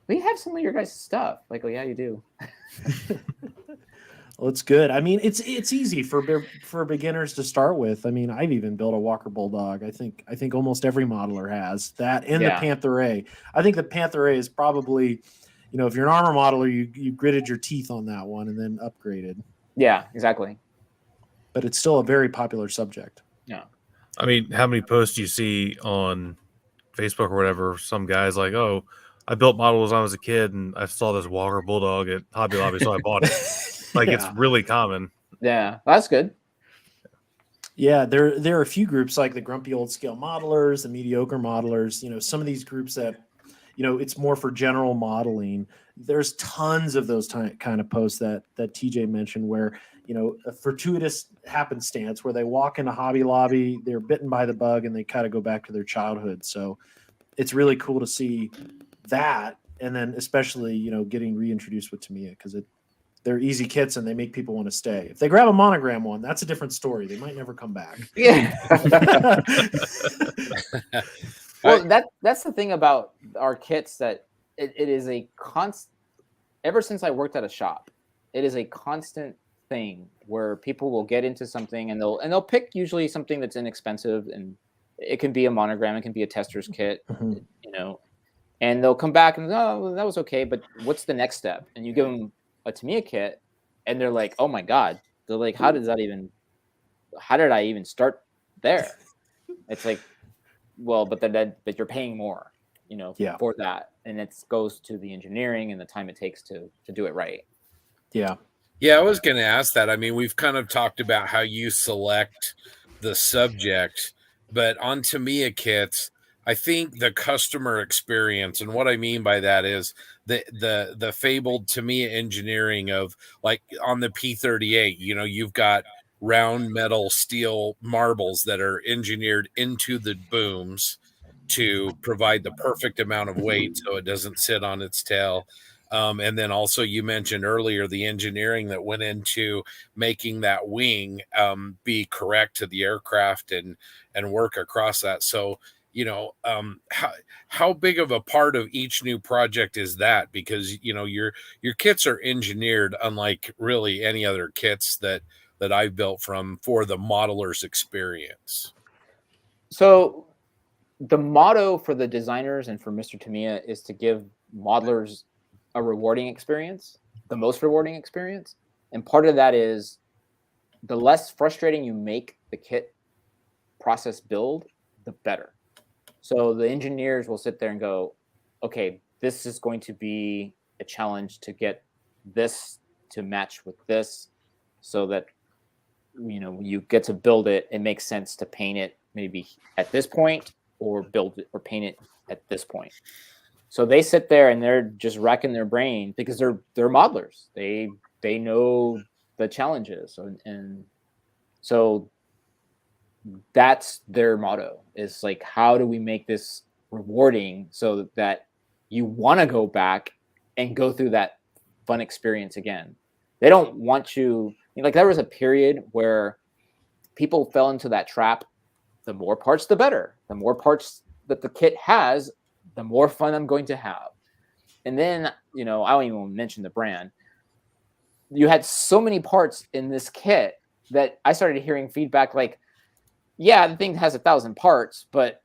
"We have some of your guys' stuff." Like, "Oh yeah, you do." Well, it's good. I mean, it's easy for beginners to start with. I mean, I've even built a Walker Bulldog. I think almost every modeler has that, and the Panther A. I think the Panther A is probably, if you're an armor modeler, you gritted your teeth on that one and then upgraded. Yeah, exactly. But it's still a very popular subject. Yeah. I mean, how many posts do you see on Facebook or whatever? Some guys like, "Oh, I built models when I was a kid, and I saw this Walker Bulldog at Hobby Lobby, so I bought it." Like, it's really common. Yeah, that's good. Yeah, there are a few groups like the Grumpy Old Scale Modelers, the Mediocre Modelers. Some of these groups that, it's more for general modeling. There's tons of those kind of posts that TJ mentioned where, a fortuitous happenstance where they walk into Hobby Lobby, they're bitten by the bug, and they kind of go back to their childhood. So it's really cool to see that, and then especially, getting reintroduced with Tamiya because they're easy kits and they make people want to stay. If they grab a monogram one, that's a different story. They might never come back. Yeah. Well, that's the thing about our kits, that it is a constant. Ever since I worked at a shop, it is a constant thing where people will get into something and they'll pick usually something that's inexpensive, and it can be a monogram, it can be a tester's kit, and they'll come back and, "Oh, well, that was okay, but what's the next step?" And you give them a Tamiya kit, and they're like, "Oh my god!" They're like, how did I even start there?" It's like, well, but you're paying more, for that, and it goes to the engineering and the time it takes to do it right. Yeah. Yeah, I was going to ask that. I mean, we've kind of talked about how you select the subject, but on Tamiya kits, I think the customer experience, and what I mean by that is the fabled Tamiya engineering of, like, on the P38, you've got round metal steel marbles that are engineered into the booms to provide the perfect amount of weight so it doesn't sit on its tail. And then also, you mentioned earlier the engineering that went into making that wing be correct to the aircraft and work across that. So, how big of a part of each new project is that? Because, your kits are engineered unlike really any other kits that I've built for the modeler's experience. So the motto for the designers and for Mr. Tamiya is to give modelers a rewarding experience, the most rewarding experience. And part of that is the less frustrating you make the kit process build, the better. So the engineers will sit there and go, "Okay, this is going to be a challenge to get this to match with this, so that, when you get to build it, it makes sense to paint it maybe at this point, or build it or paint it at this point." So they sit there and they're just racking their brain because they're modelers. They know the challenges, and so that's their motto, is like, how do we make this rewarding so that you want to go back and go through that fun experience again? They don't want you, like, there was a period where people fell into that trap. The more parts, the better. The more parts that the kit has, the more fun I'm going to have. And then, I don't even mention the brand. You had so many parts in this kit that I started hearing feedback like, "Yeah, the thing has 1,000 parts, but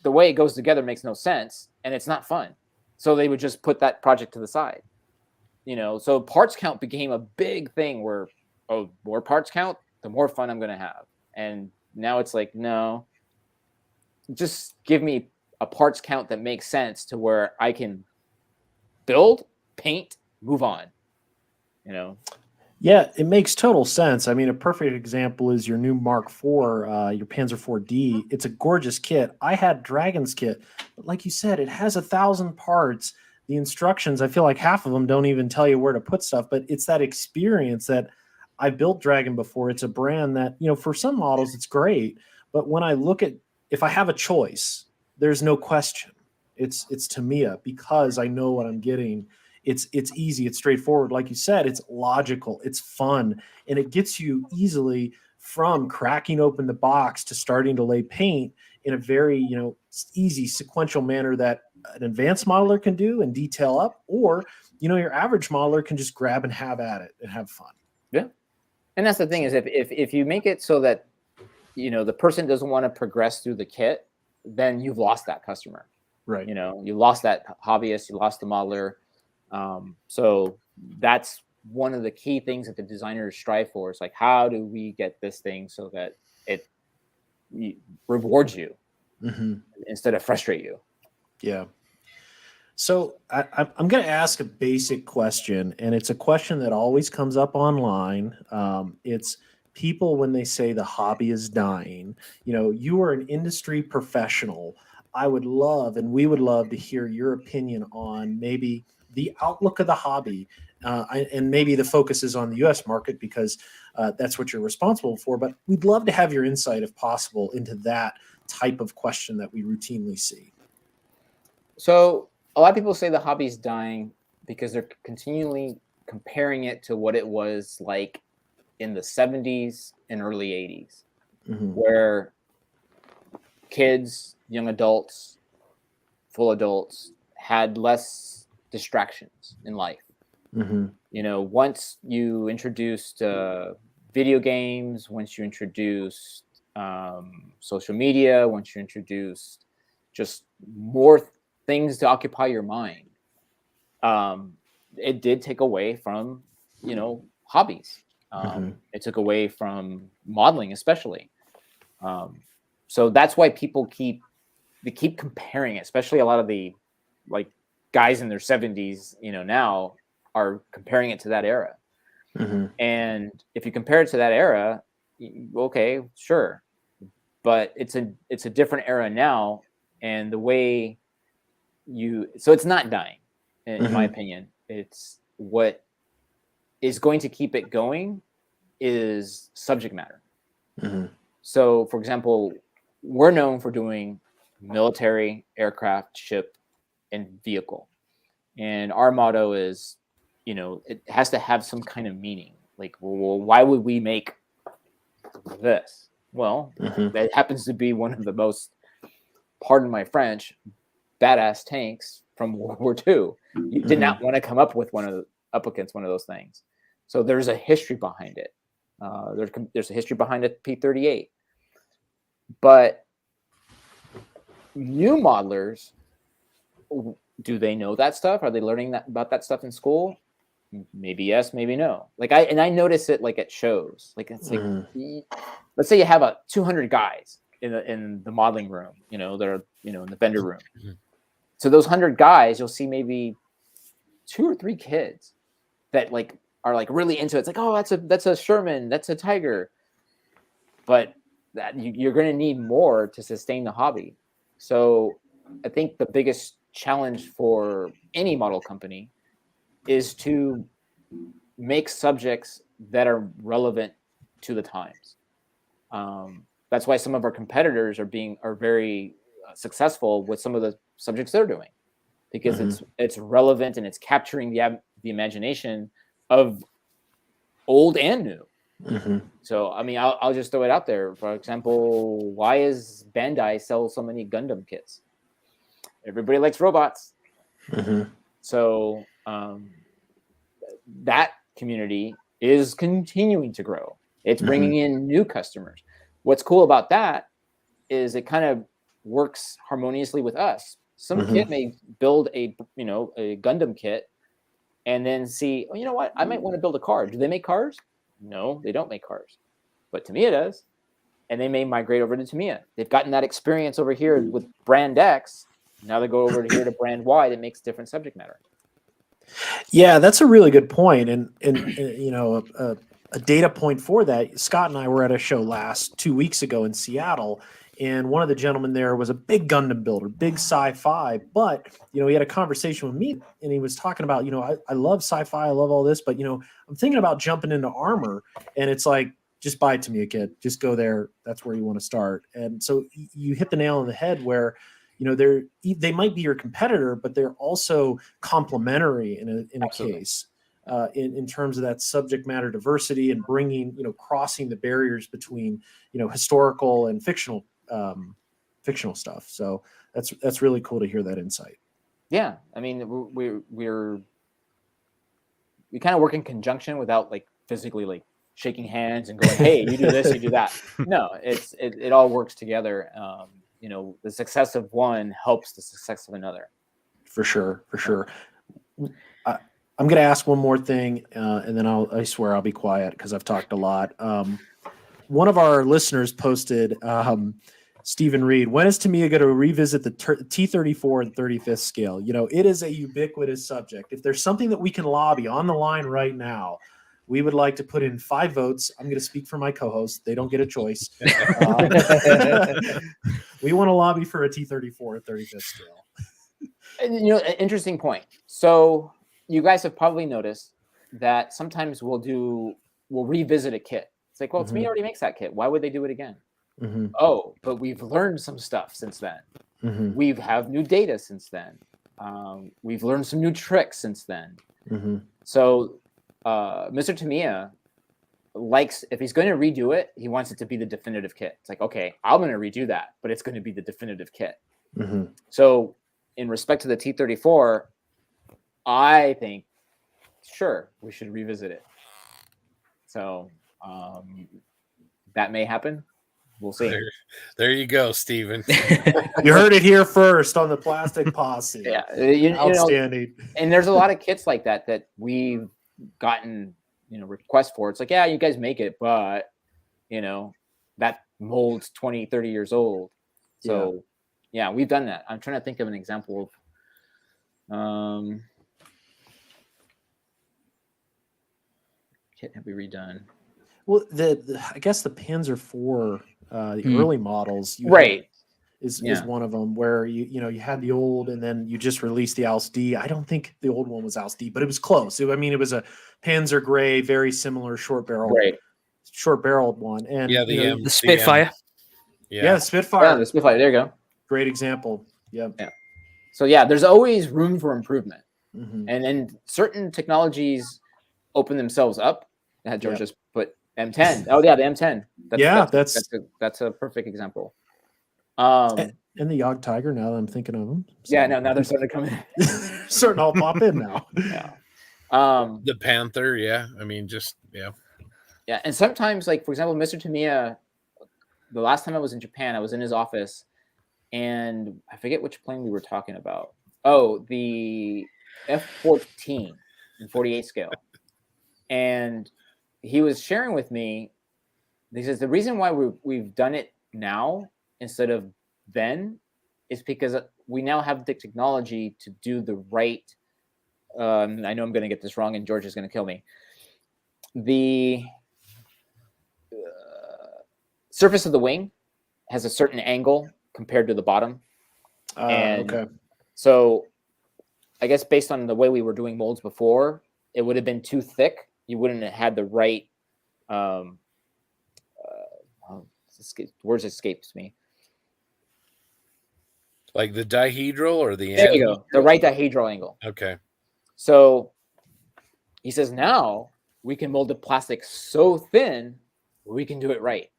the way it goes together makes no sense, and it's not fun." So they would just put that project to the side. So parts count became a big thing where, more parts count, the more fun I'm going to have. And now it's like, no, just give me a parts count that makes sense to where I can build, paint, move on. Yeah, it makes total sense. I mean, a perfect example is your new Mark IV, your Panzer IV-D. It's a gorgeous kit. I had Dragon's kit, but like you said, it has 1,000 parts. The instructions, I feel like half of them don't even tell you where to put stuff, but it's that experience that I built Dragon before. It's a brand that, for some models, it's great, But when I look at, if I have a choice, there's no question. It's Tamiya, because I know what I'm getting. It's easy, it's straightforward. Like you said, it's logical, it's fun, and it gets you easily from cracking open the box to starting to lay paint in a very, easy sequential manner that an advanced modeler can do and detail up, or, your average modeler can just grab and have at it and have fun. Yeah. And that's the thing, is if you make it so that, the person doesn't want to progress through the kit, then you've lost that customer. Right. You lost that hobbyist, you lost the modeler. So that's one of the key things that the designers strive for. Is like, how do we get this thing so that it rewards you instead of frustrate you? Yeah. So I'm going to ask a basic question, and it's a question that always comes up online. It's people, when they say the hobby is dying, you are an industry professional. I would love, and we would love to hear your opinion on maybe the outlook of the hobby, and maybe the focus is on the U.S. market because that's what you're responsible for. But we'd love to have your insight, if possible, into that type of question that we routinely see. So a lot of people say the hobby's dying because they're continually comparing it to what it was like in the 70s and early 80s, where kids, young adults, full adults had less distractions in life. Once you introduced video games, once you introduced social media, once you introduced just more things to occupy your mind, it did take away from, hobbies. It took away from modeling, especially. So that's why people keep comparing it, especially a lot of the guys in their 70s, now are comparing it to that era. And if you compare it to that era, okay, sure. But it's a different era now. And the way so it's not dying, in my opinion. It's what is going to keep it going is subject matter. So, for example, we're known for doing military, aircraft, ship, and vehicle. And our motto is, it has to have some kind of meaning. Like, well, why would we make this? Well, that happens to be one of the most, pardon my French, badass tanks from World War II. You did not want to come up against one of those things. So there's a history behind it. There's a history behind a P-38. But new modelers, do they know that stuff? Are they learning about that stuff in school? Maybe yes, maybe no. I notice it at shows. It's let's say you have 200 guys in the modeling room, that are in the vendor room. So those 100 guys, you'll see maybe 2 or 3 kids that are really into it. It's like, oh, that's a Sherman, that's a Tiger. But that you're going to need more to sustain the hobby. So I think the biggest challenge for any model company is to make subjects that are relevant to the times. That's why some of our competitors are very successful with some of the subjects they're doing, because it's relevant and it's capturing the imagination of old and new. So, I mean, I'll just throw it out there. For example, why is Bandai sell so many Gundam kits? Everybody likes robots. So that community is continuing to grow. It's bringing in new customers. What's cool about that is it kind of works harmoniously with us. Some kid may build a Gundam kit and then see, oh, you know what? I might want to build a car. Do they make cars? No, they don't make cars. But Tamiya does. And they may migrate over to Tamiya. They've gotten that experience over here with brand X. Now they go over here to brand Y that makes different subject matter. Yeah, that's a really good point. And a data point for that, Scott and I were at a show 2 weeks ago in Seattle, and one of the gentlemen there was a big Gundam builder, big sci-fi, but, he had a conversation with me, and he was talking about, I love sci-fi, I love all this, but, I'm thinking about jumping into armor, and it's like, just buy a Tamiya kit. Just go there. That's where you want to start. And so you hit the nail on the head where, they might be your competitor, but they're also complementary in a case in terms of that subject matter diversity and bringing, crossing the barriers between, historical and fictional stuff. So that's really cool to hear that insight. Yeah, I mean, we kind of work in conjunction without like physically like shaking hands and going, "Hey, you do this, you do that." No, it all works together. The success of one helps the success of another. For sure. I'm going to ask one more thing, and then I swear I'll be quiet because I've talked a lot. One of our listeners posted, Stephen Reed, when is Tamiya going to revisit the T34 and 35th scale? It is a ubiquitous subject. If there's something that we can lobby on the line right now, we would like to put in 5 votes. I'm going to speak for my co-host. They don't get a choice. We want to lobby for a T34 and 35th scale. And, an interesting point. So you guys have probably noticed that sometimes we'll revisit a kit. It's like, well, Tamiya already makes that kit. Why would they do it again? Mm-hmm. Oh, but we've learned some stuff since then. Mm-hmm. We have new data since then. We've learned some new tricks since then. Mm-hmm. So Mr. Tamiya likes, if he's going to redo it, he wants it to be the definitive kit. It's like, okay, I'm going to redo that, but it's going to be the definitive kit. Mm-hmm. So in respect to the T34, I think, sure, we should revisit it. So that may happen. We'll see. There you go, Stephen. You heard it here first on the Plastic Posse. Yeah, outstanding. And there's a lot of kits like that we've gotten, requests for. It's like, yeah, you guys make it, but that mold's 20, 30 years old. So yeah, we've done that. I'm trying to think of an example of kit have we redone? Well, I guess the Panzer IV, the early models, is one of them where you had the old and then you just released the Alce D. I don't think the old one was Alce D, but it was close. It was a Panzer Gray, very similar short barreled one, and the Spitfire. The Spitfire. Yeah, the Spitfire. There you go. Great example. Yeah. So there's always room for improvement, mm-hmm. and then certain technologies open themselves up. George just put M10. Oh yeah, the M10. That's a perfect example. And the Yog Tiger. Now that I'm thinking of them. So. Now they're starting to come in. Starting to all pop in now. Yeah. The Panther. Yeah. Yeah, and sometimes, like for example, Mr. Tamiya. The last time I was in Japan, I was in his office, and I forget which plane we were talking about. Oh, the F-14 in 48 scale, and he was sharing with me. He says the reason why we've done it now instead of then is because we now have the technology to do the right. I know I'm going to get this wrong, and George is going to kill me. The surface of the wing has a certain angle compared to the bottom. Okay. So I guess based on the way we were doing molds before, it would have been too thick. You wouldn't have had the right words escapes me. Like the dihedral or the there you go. The right dihedral angle. Okay. So he says now we can mold the plastic so thin we can do it right.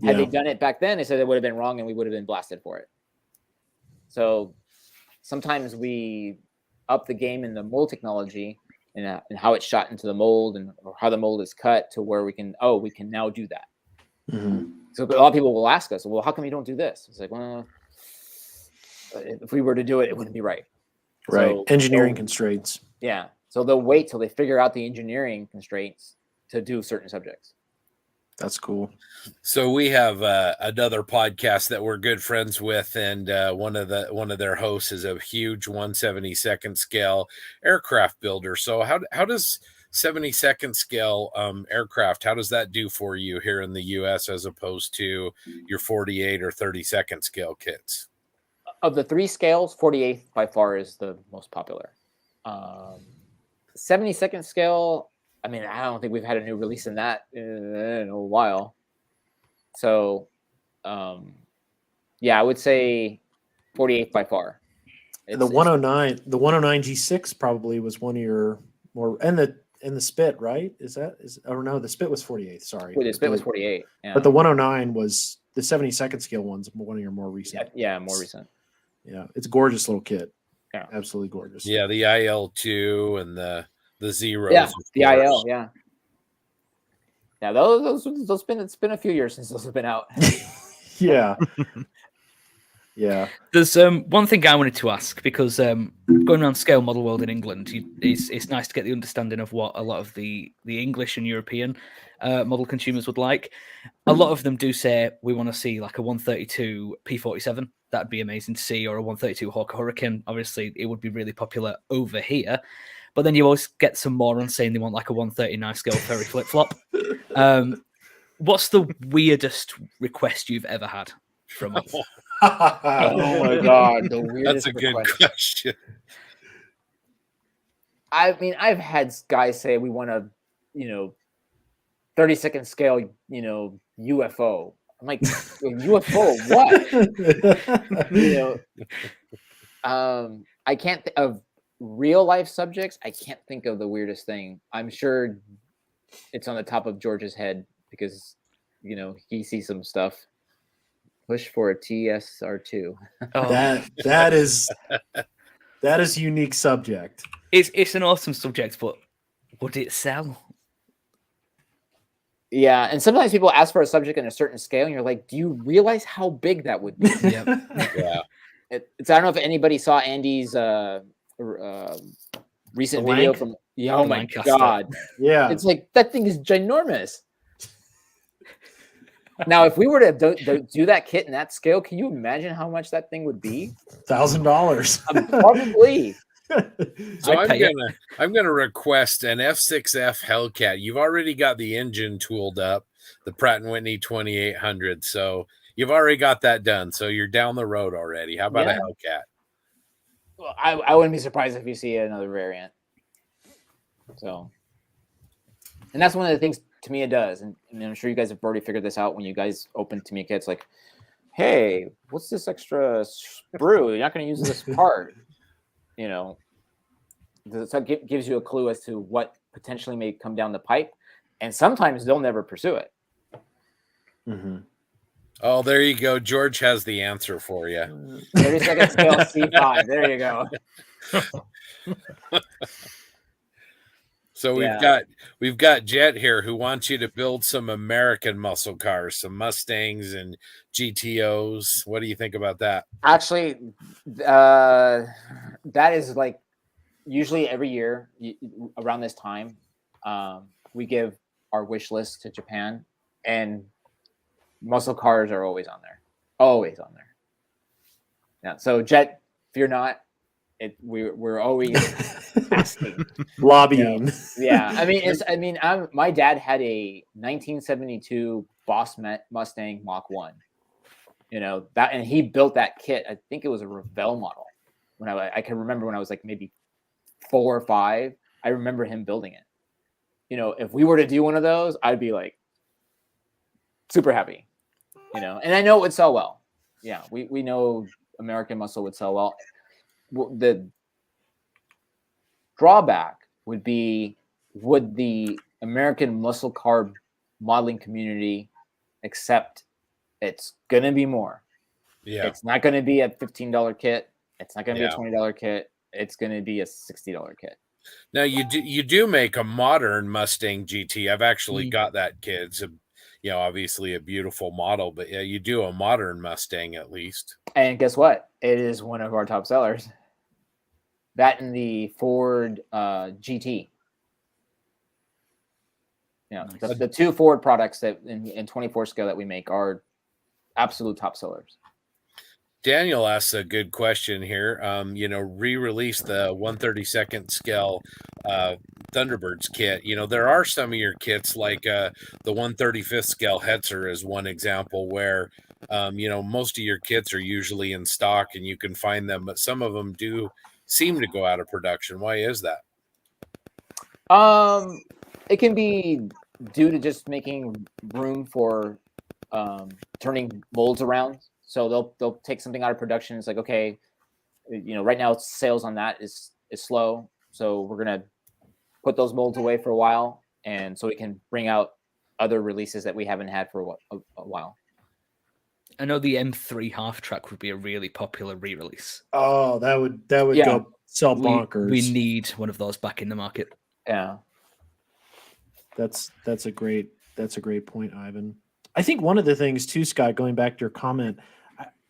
Had they done it back then, they said it would have been wrong and we would have been blasted for it. So sometimes we up the game in the mold technology and how it's shot into the mold or how the mold is cut to where we can now do that. Mm-hmm. So a lot of people will ask us, well, how come you don't do this? It's like, well, if we were to do it, it wouldn't be right. Right. So, engineering constraints. Yeah. So they'll wait till they figure out the engineering constraints to do certain subjects. That's cool. So we have another podcast that we're good friends with, and one of their hosts is a huge 1/72nd scale aircraft builder. So how does 72nd scale aircraft, how does that do for you here in the U.S. as opposed to your 48 or 32nd scale kits? Of the 3 scales, 48 by far is the most popular. 72nd scale, I mean, I don't think we've had a new release in that in a while. So, yeah, I would say 48 by far. The 109 G6 probably was one of your more, and the Spit, right? Or no, the Spit was 48. Sorry, the Spit was 48. Yeah. But the 109 was the 72nd scale one's one of your more recent. Yeah, more recent. Yeah, it's a gorgeous little kit. Yeah, absolutely gorgeous. Yeah, the IL2 and the zeros. Yeah, the IL. Yeah. Yeah, those it's been a few years since those have been out. Yeah. Yeah. There's one thing I wanted to ask, because going around Scale Model World in England, it's nice to get the understanding of what a lot of the English and European model consumers would like. A lot of them do say we want to see like a 132 P47. That'd be amazing to see, or a 132 Hawker Hurricane. Obviously, it would be really popular over here. But then you always get some morons saying they want like a 139 scale Ferry flip flop. What's the weirdest request you've ever had from us? Oh my god, the weirdest That's a good question. I mean, I've had guys say we want a, 32nd scale, UFO. I'm like, UFO, what? I can't think of real life subjects. I can't think of the weirdest thing. I'm sure it's on the top of George's head because, he sees some stuff. Push for a TSR2. Oh. That is a unique subject. It's an awesome subject, but would it sell? Yeah, and sometimes people ask for a subject in a certain scale, and you're like, "Do you realize how big that would be?" Yep. Yeah. I don't know if anybody saw Andy's recent video from. Oh my god! Yeah, it's like that thing is ginormous. Now, if we were to do that kit in that scale, can you imagine how much that thing would be? $1,000. Probably. So I'm gonna request an F6F Hellcat. You've already got the engine tooled up, the Pratt & Whitney 2800. So you've already got that done. So you're down the road already. How about a Hellcat? Well, I wouldn't be surprised if you see another variant. So, and that's one of the things Tamiya does, and I'm sure you guys have already figured this out when you guys open Tamiya kits. Like, hey, what's this extra sprue? You're not going to use this part. So it gives you a clue as to what potentially may come down the pipe, and sometimes they'll never pursue it. Mm-hmm. Oh, there you go. George has the answer for you. 32nd scale C5. There you go. So we've got Jet here who wants you to build some American muscle cars, some Mustangs and GTOs. What do you think about that? Actually, that is like usually every year around this time, we give our wish list to Japan, and muscle cars are always on there. Always on there. Yeah. So Jet, fear not. We're always asking, lobbying. Yeah, my dad had a 1972 Boss Mustang Mach 1. That, and he built that kit. I think it was a Revell model. When I can remember when I was like maybe 4 or 5. I remember him building it. If we were to do one of those, I'd be like super happy. And I know it would sell well. Yeah, we know American muscle would sell well. The drawback would be, would the American muscle car modeling community accept it's going to be more? Yeah. It's not going to be a $15 kit. It's not going to be a $20 kit. It's going to be a $60 kit. Now you do make a modern Mustang GT. I've actually got that kit. It's obviously a beautiful model, but yeah, you do a modern Mustang at least. And guess what? It is one of our top sellers. That and the Ford GT. Nice. The two Ford products that in 24 scale that we make are absolute top sellers. Daniel asks a good question here. Re-release the 132nd scale Thunderbirds kit. There are some of your kits like the 135th scale Hetzer is one example where most of your kits are usually in stock and you can find them, but some of them do seem to go out of production. Why is that? It can be due to just making room for turning molds around. So they'll take something out of production. It's like, okay, right now sales on that is slow, so we're gonna put those molds away for a while, and so we can bring out other releases that we haven't had for a while. I know the M3 half track would be a really popular re-release. Oh, that would go sell bonkers. We need one of those back in the market. Yeah. That's a great point, Ivan. I think one of the things too, Scott, going back to your comment,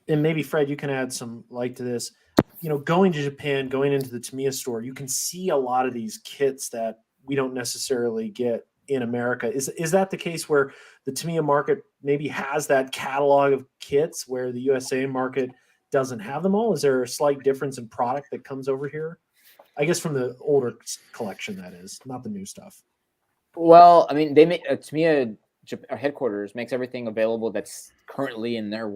and maybe Fred, you can add some light to this. Going to Japan, going into the Tamiya store, you can see a lot of these kits that we don't necessarily get in America. Is that the case where the Tamiya market maybe has that catalog of kits where the USA market doesn't have them all? Is there a slight difference in product that comes over here? I guess from the older collection, that is, not the new stuff. Well, I mean, they make Tamiya headquarters makes everything available that's currently in their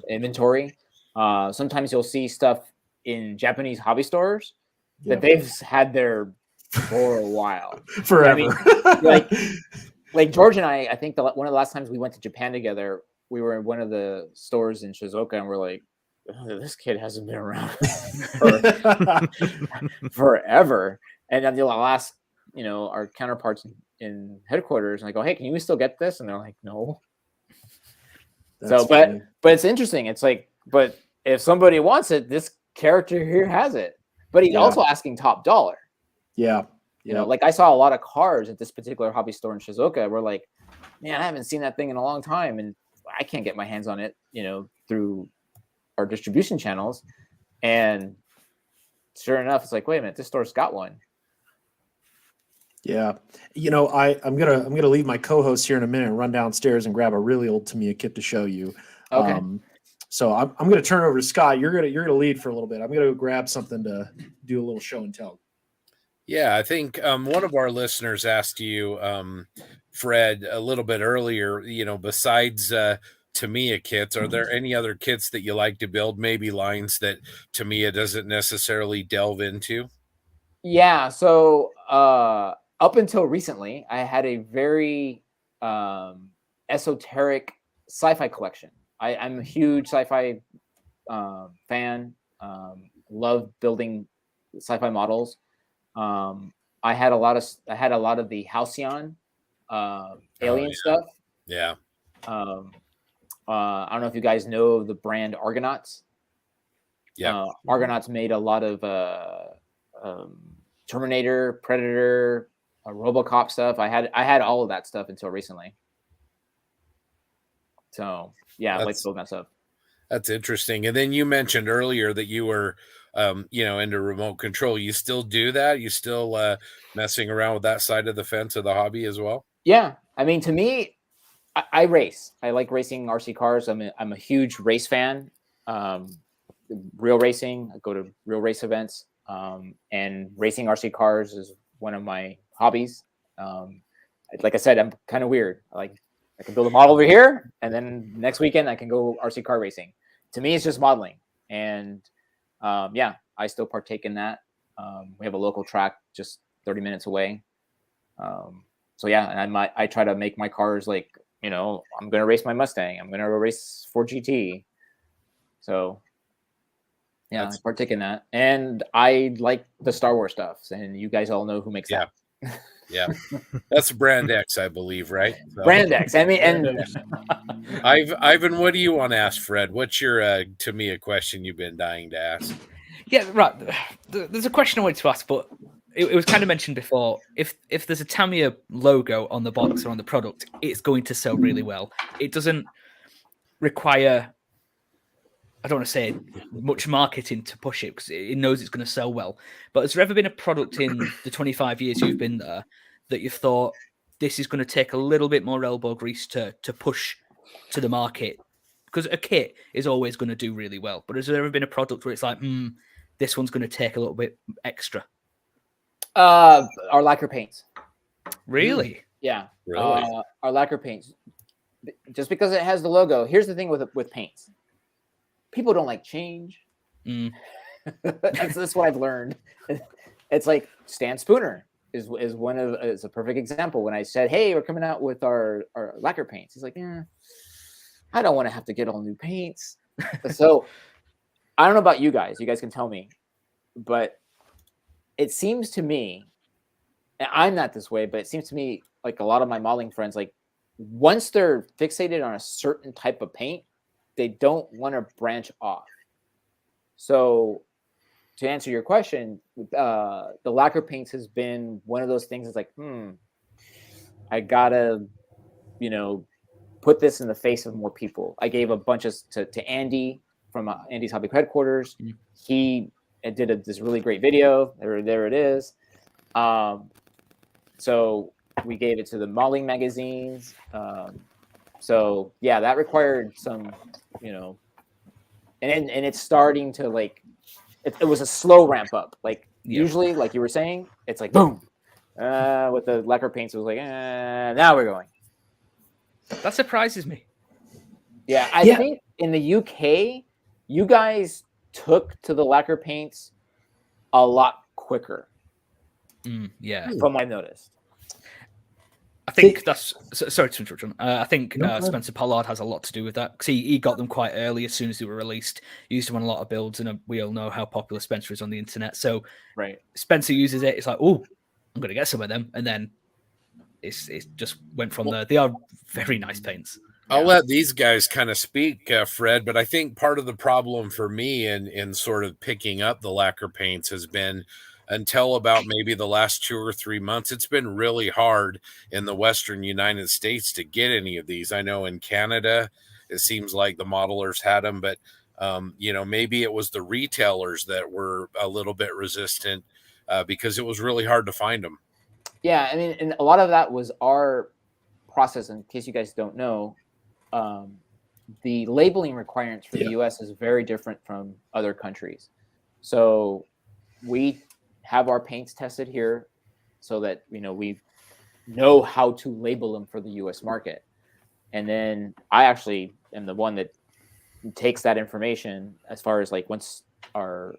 inventory. Sometimes you'll see stuff in Japanese hobby stores that they've had there for a while, forever. I mean, like George and I think one of the last times we went to Japan together, we were in one of the stores in Shizuoka, and we're like, oh, this kid hasn't been around forever. And then they'll ask, our counterparts in headquarters, and I go, hey, can you still get this? And they're like, no. That's but it's interesting. It's like, but if somebody wants it, this character here has it. But he's also asking top dollar. Yeah. Like I saw a lot of cars at this particular hobby store in Shizuoka. We're like, man, I haven't seen that thing in a long time, and I can't get my hands on it, through our distribution channels. And sure enough, it's like, wait a minute, this store's got one. Yeah. I'm gonna leave my co-host here in a minute and run downstairs and grab a really old Tamiya kit to show you. Okay. So I'm gonna turn over to Scott. You're gonna lead for a little bit. I'm gonna go grab something to do a little show and tell. Yeah, I think one of our listeners asked you, Fred, a little bit earlier, besides Tamiya kits, are there any other kits that you like to build, maybe lines that Tamiya doesn't necessarily delve into? Yeah, so up until recently, I had a very esoteric sci-fi collection. I'm a huge sci-fi fan, love building sci-fi models. I had a lot of the Halcyon alien stuff. Yeah. I don't know if you guys know the brand Argonauts. Yeah. Argonauts made a lot of Terminator, Predator, RoboCop stuff. I had all of that stuff until recently. So yeah, I like to build that stuff. That's interesting. And then you mentioned earlier that you were into remote control. You still do that? You still messing around with that side of the fence of the hobby as well? Yeah. I mean, to me, I race. I like racing RC cars. I'm a huge race fan. Real racing. I go to real race events. And racing RC cars is one of my hobbies. Like I said, I'm kind of weird. I can build a model over here, and then next weekend I can go RC car racing. To me, it's just modeling. And I still partake in that. We have a local track just 30 minutes away. And I try to make my cars like, I'm going to race my Mustang. I'm going to race Ford GT. So I partake in that. And I like the Star Wars stuff. And you guys all know who makes that. Yeah. That's Brand X, I believe, right? So. Brand X. I mean, and Ivan, what do you want to ask Fred? What's your Tamiya question you've been dying to ask? Yeah, right. There's a question I wanted to ask, but it was kind of mentioned before. If there's a Tamiya logo on the box or on the product, it's going to sell really well. It doesn't require, I don't want to say much marketing to push it because it knows it's going to sell well. But has there ever been a product in the 25 years you've been there that you've thought this is going to take a little bit more elbow grease to push to the market? Because a kit is always going to do really well. But has there ever been a product where it's like, this one's going to take a little bit extra? Our lacquer paints. Really? Yeah. Really? Our lacquer paints. Just because it has the logo. Here's the thing with paints. People don't like change. That's what I've learned. It's like Stan Spooner. is a perfect example. When I said, "Hey, we're coming out with our lacquer paints," he's like, I don't want to have to get all new paints. So I don't know about you guys. You guys can tell me, but it seems to me, and I'm not this way, but it seems to me like a lot of my modeling friends, like once they're fixated on a certain type of paint, they don't want to branch off. So to answer your question, the lacquer paints has been one of those things that's like, I gotta, put this in the face of more people. I gave a bunch to Andy from Andy's Hobby Headquarters. Mm-hmm. He did this really great video. There it is. So we gave it to the modeling magazines. So yeah, that required some, and it's starting to like, it was a slow ramp up. Like usually, like you were saying, it's like boom. With the lacquer paints, it was like, now we're going. That surprises me. Yeah, I think in the UK, you guys took to the lacquer paints a lot quicker. From what I noticed. I think that's sorry to interrupt, John. I think Spencer Pollard has a lot to do with that because he got them quite early as soon as they were released. He used them on a lot of builds, and we all know how popular Spencer is on the internet. So Spencer uses it. It's like, oh, I'm going to get some of them, and then it just went from there. They are very nice paints. I'll let these guys kind of speak, Fred, but I think part of the problem for me in sort of picking up the lacquer paints has been until about maybe the last 2 or 3 months, it's been really hard in the Western United States to get any of these. I know in Canada, it seems like the modelers had them, but maybe it was the retailers that were a little bit resistant because it was really hard to find them. Yeah, I mean, and a lot of that was our process. In case you guys don't know, the labeling requirements for the U.S. is very different from other countries. So we have our paints tested here so that, we know how to label them for the U.S. market. And then I actually am the one that takes that information as far as like once our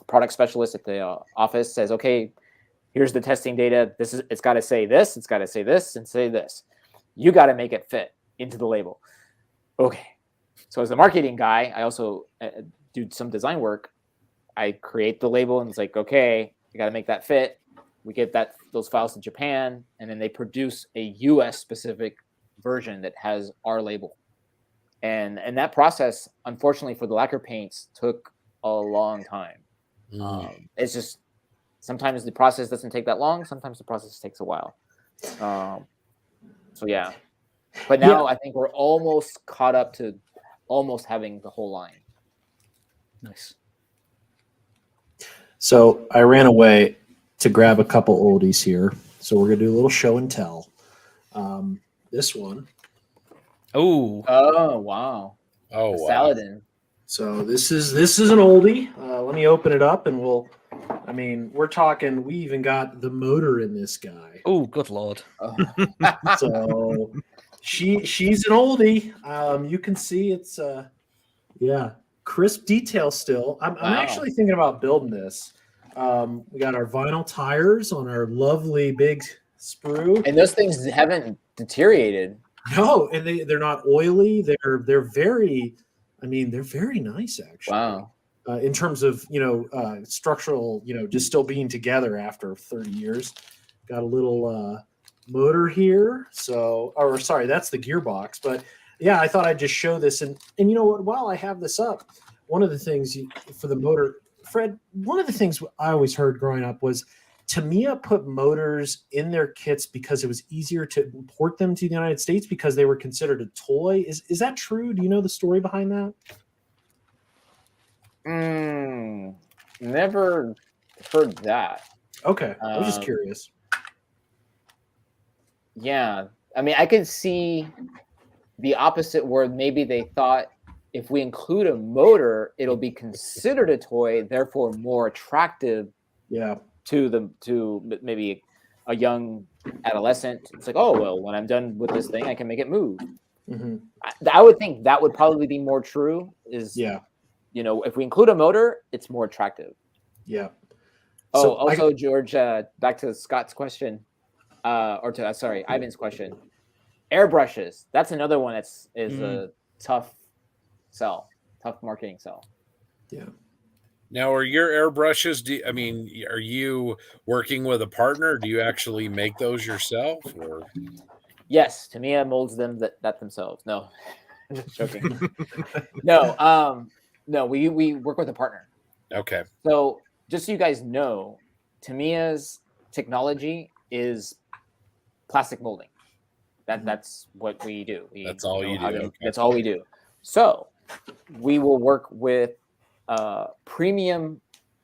product specialist at the office says, okay, here's the testing data. It's got to say this, it's got to say this, and say this. You got to make it fit into the label. Okay. So as the marketing guy, I also do some design work. I create the label and it's like, okay, you got to make that fit. We get those files to Japan, and then they produce a US specific version that has our label. And that process, unfortunately for the lacquer paints, took a long time. It's just, sometimes the process doesn't take that long. Sometimes the process takes a while. So yeah, but now I think we're almost caught up to almost having the whole line. Nice. So I ran away to grab a couple oldies here. So we're going to do a little show and tell. This one. Oh, wow. Oh, wow. Saladin. So this is an oldie. Let me open it up and we're talking, we even got the motor in this guy. Oh, good Lord. So she's an oldie. You can see it's crisp detail still. I'm actually thinking about building this. We got our vinyl tires on our lovely big sprue. And those things haven't deteriorated. No, and they're not oily. They're very, they're very nice actually. Wow. In terms of, structural, just still being together after 30 years. Got a little motor here. So, that's the gearbox. But yeah, I thought I'd just show this. And you know what, while I have this up, one of the things for the motor, Fred, one of the things I always heard growing up was Tamiya put motors in their kits because it was easier to import them to the United States because they were considered a toy. Is that true? Do you know the story behind that? Never heard that. Okay, I was just curious. Yeah, I could see the opposite where maybe they thought if we include a motor, it'll be considered a toy, therefore more attractive. Yeah. To maybe a young adolescent. It's like, oh well, when I'm done with this thing, I can make it move. Mm-hmm. I would think that would probably be more true. If we include a motor, it's more attractive. Yeah. Oh, also, George, back to Scott's question, Ivan's question. Airbrushes. That's another one is a tough marketing sell. Yeah. Now, are your airbrushes? Are you working with a partner? Or do you actually make those yourself? Or Yes, Tamiya molds them that themselves. No, I'm just joking. No, we work with a partner. okay, So just so you guys know, Tamiya's technology is plastic molding. That's what we do. That's all you do. Okay. That's all we do. So we will work with premium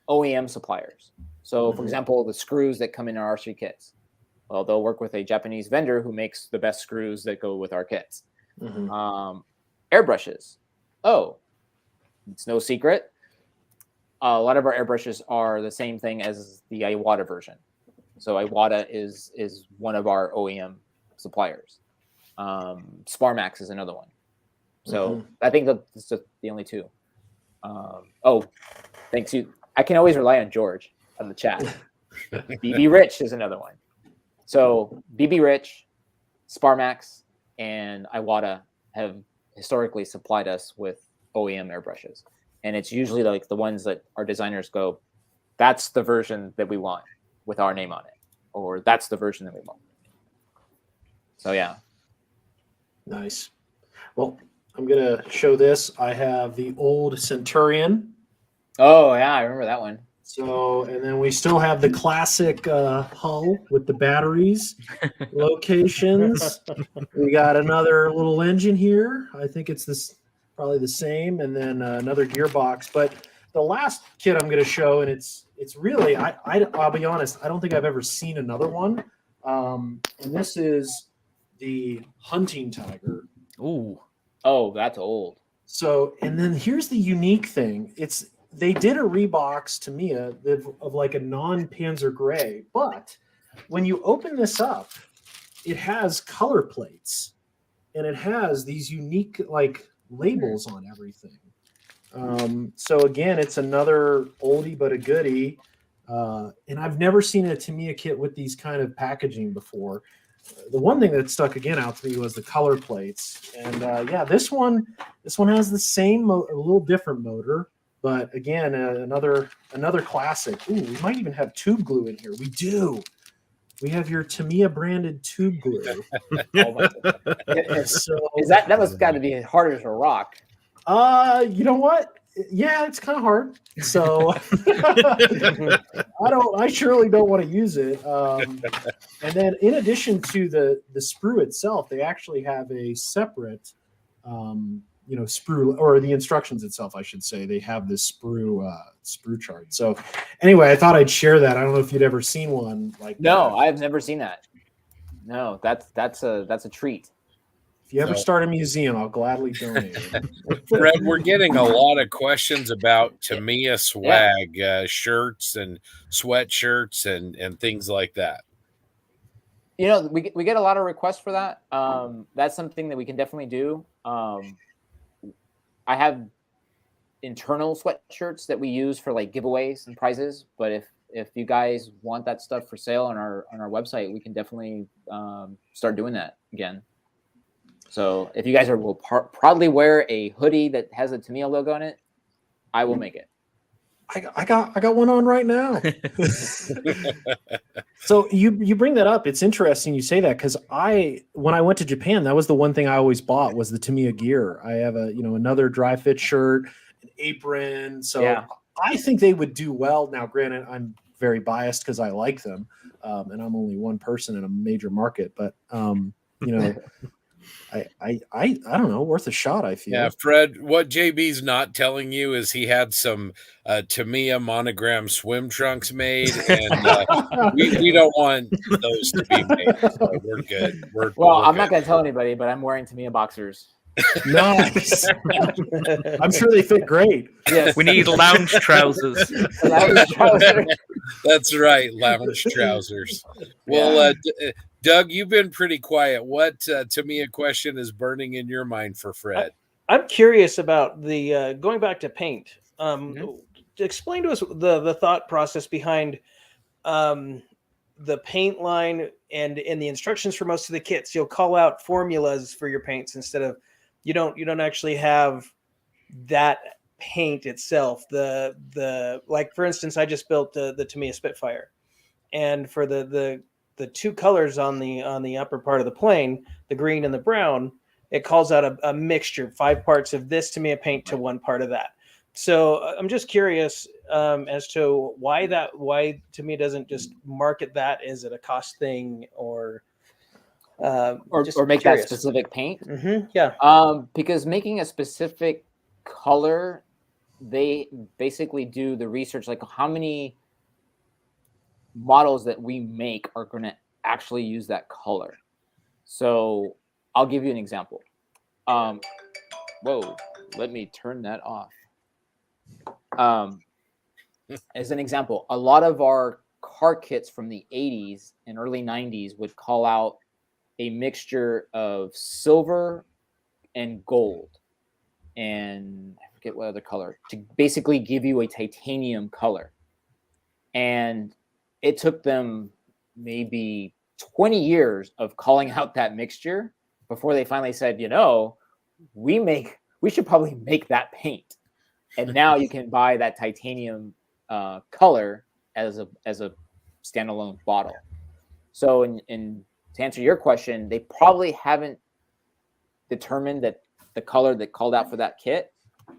OEM suppliers. So, for example, the screws that come in our R3 kits, well, they'll work with a Japanese vendor who makes the best screws that go with our kits. Airbrushes. Oh, it's no secret. A lot of our airbrushes are the same thing as the Iwata version. So Iwata is one of our OEM suppliers. Sparmax is another one. So I think that's just the only two. Thanks you. I can always rely on George on the chat. BB Rich is another one. So BB Rich, Sparmax, and Iwata have historically supplied us with OEM airbrushes. And it's usually like the ones that our designers go, that's the version that we want with our name on it. Or that's the version that we want. So yeah. Nice. Well, I'm going to show this. I have the old Centurion. Oh, yeah, I remember that one. So, and then we still have the classic hull with the batteries, locations. We got another little engine here. I think it's this probably the same, and then another gearbox. But the last kit I'm going to show, and it's really, I'll be honest, I don't think I've ever seen another one. And this is the Hunting Tiger. Ooh. Oh, that's old. So, and then here's the unique thing. They did a Reeboks Tamiya of like a non-Panzer gray, but when you open this up, it has color plates and it has these unique like labels on everything. So again, it's another oldie but a goodie. And I've never seen a Tamiya kit with these kind of packaging before. The one thing that stuck again out to me was the color plates. And yeah, this one has the same, a little different motor. But again, another classic. Ooh, we might even have tube glue in here. We do. We have your Tamiya branded tube glue. So, that must got to be hard as a rock. You know what? Yeah, it's kind of hard. So I surely don't want to use it. And then in addition to the sprue itself, they actually have a separate sprue, or the instructions itself, I should say. They have this sprue chart. So anyway, I thought I'd share that. I don't know if you'd ever seen one like No, that. I've never seen that. No, that's a treat. If you ever start a museum, I'll gladly donate. Fred, we're getting a lot of questions about Tamiya swag, shirts and sweatshirts and things like that. You know, we get a lot of requests for that. That's something that we can definitely do. I have internal sweatshirts that we use for like giveaways and prizes. But if you guys want that stuff for sale on our website, we can definitely start doing that again. So if you guys will proudly wear a hoodie that has a Tamiya logo on it, I will make it. I got one on right now. So you bring that up. It's interesting you say that, because when I went to Japan, that was the one thing I always bought was the Tamiya gear. I have another dry fit shirt, an apron. So yeah. I think they would do well. Now, granted, I'm very biased because I like them, and I'm only one person in a major market. But I don't know, worth a shot, I feel. Yeah, Fred, what JB's not telling you is he had some Tamiya monogram swim trunks made, and we don't want those to be made. So we're good. I'm not going to tell anybody, but I'm wearing Tamiya boxers. Nice. I'm sure they fit great. Yes. We need lounge trousers. That's right, lounge trousers. Well, Doug, you've been pretty quiet. What Tamiya question is burning in your mind for Fred? I'm curious about the going back to paint. explain to us the thought process behind the paint line and in the instructions for most of the kits. You'll call out formulas for your paints instead of you don't actually have that paint itself. The like for instance, I just built the Tamiya Spitfire, and for the two colors on the upper part of the plane, the green and the brown, it calls out a mixture, 5 parts of this Tamiya paint to 1 part of that. So I'm just curious as to why Tamiya doesn't just market that. Is it a cost thing or make that specific paint? Mm-hmm, yeah. Because making a specific color, they basically do the research, like how many models that we make are going to actually use that color. So I'll give you an example. Whoa, let me turn that off. As an example, a lot of our car kits from the 80s and early 90s would call out a mixture of silver and gold, and I forget what other color, to basically give you a titanium color. And it took them maybe 20 years of calling out that mixture before they finally said, we should probably make that paint. And now you can buy that titanium color as a standalone bottle. So in to answer your question, they probably haven't determined that the color that called out for that kit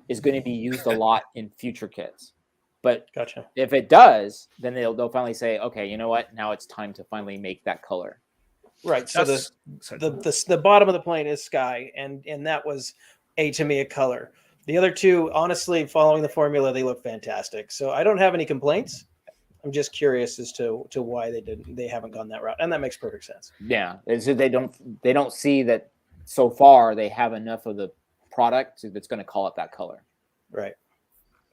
is going to be used a lot in future kits. But gotcha. If it does, then they'll finally say, okay, you know what? Now it's time to finally make that color. Right. So the bottom of the plane is sky, and that was a Tamiya color. The other two, honestly, following the formula, they look fantastic. So I don't have any complaints. I'm just curious as to why they haven't gone that route, and that makes perfect sense. Yeah, they don't see that so far they have enough of the product that's going to call it that color. Right.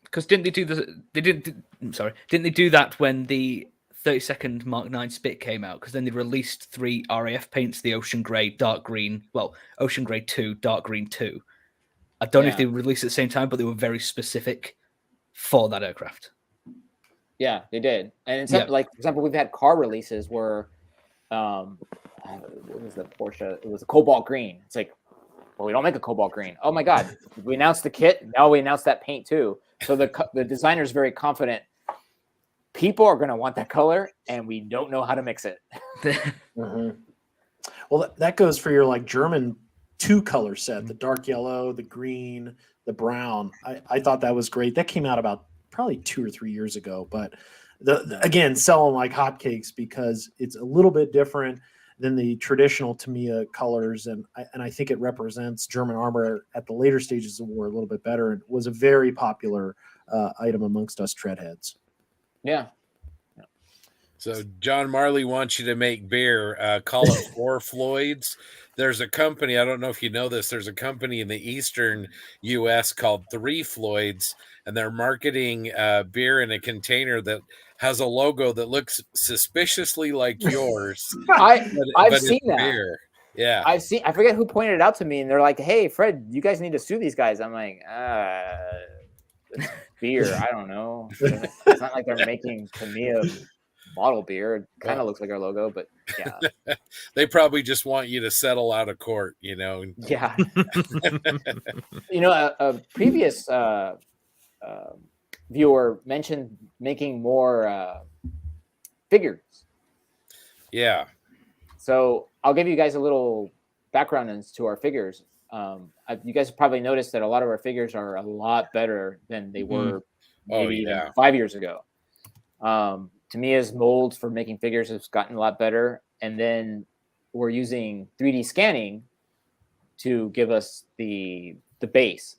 Because didn't they do that when the 32nd Mark 9 Spit came out? Because then they released 3 RAF paints: the Ocean Grey, Dark Green, Ocean Grey 2, Dark Green 2. I don't know if they released at the same time, but they were very specific for that aircraft. Yeah, they did. And like, for example, we've had car releases where, what was the Porsche? It was a cobalt green. It's like, well, we don't make a cobalt green. Oh my God, we announced the kit. Now we announced that paint too. So the designer is very confident. People are going to want that color, and we don't know how to mix it. Mm-hmm. Well, that goes for your German 2-color set: the dark yellow, the green, the brown. I thought that was great. That came out about probably 2 or 3 years ago, but again, selling like hotcakes because it's a little bit different than the traditional Tamiya colors, and I think it represents German armor at the later stages of war a little bit better. It was a very popular item amongst us treadheads. Yeah. So John Marley wants you to make beer. Call it 4 Floyds. There's a company, I don't know if you know this, there's a company in the eastern U.S. called 3 Floyds, and they're marketing beer in a container that has a logo that looks suspiciously like yours. I've seen that. Beer. Yeah. I forget who pointed it out to me, and they're like, hey, Fred, you guys need to sue these guys. I'm like, it's beer. I don't know. It's not like they're making Tamiya bottle beer. It kind of looks like our logo, but yeah. They probably just want you to settle out of court, Yeah. A previous viewer mentioned making more figures. Yeah. So I'll give you guys a little background into our figures. You guys have probably noticed that a lot of our figures are a lot better than they were even 5 years ago. Tamiya's molds for making figures has gotten a lot better, and then we're using 3D scanning to give us the base.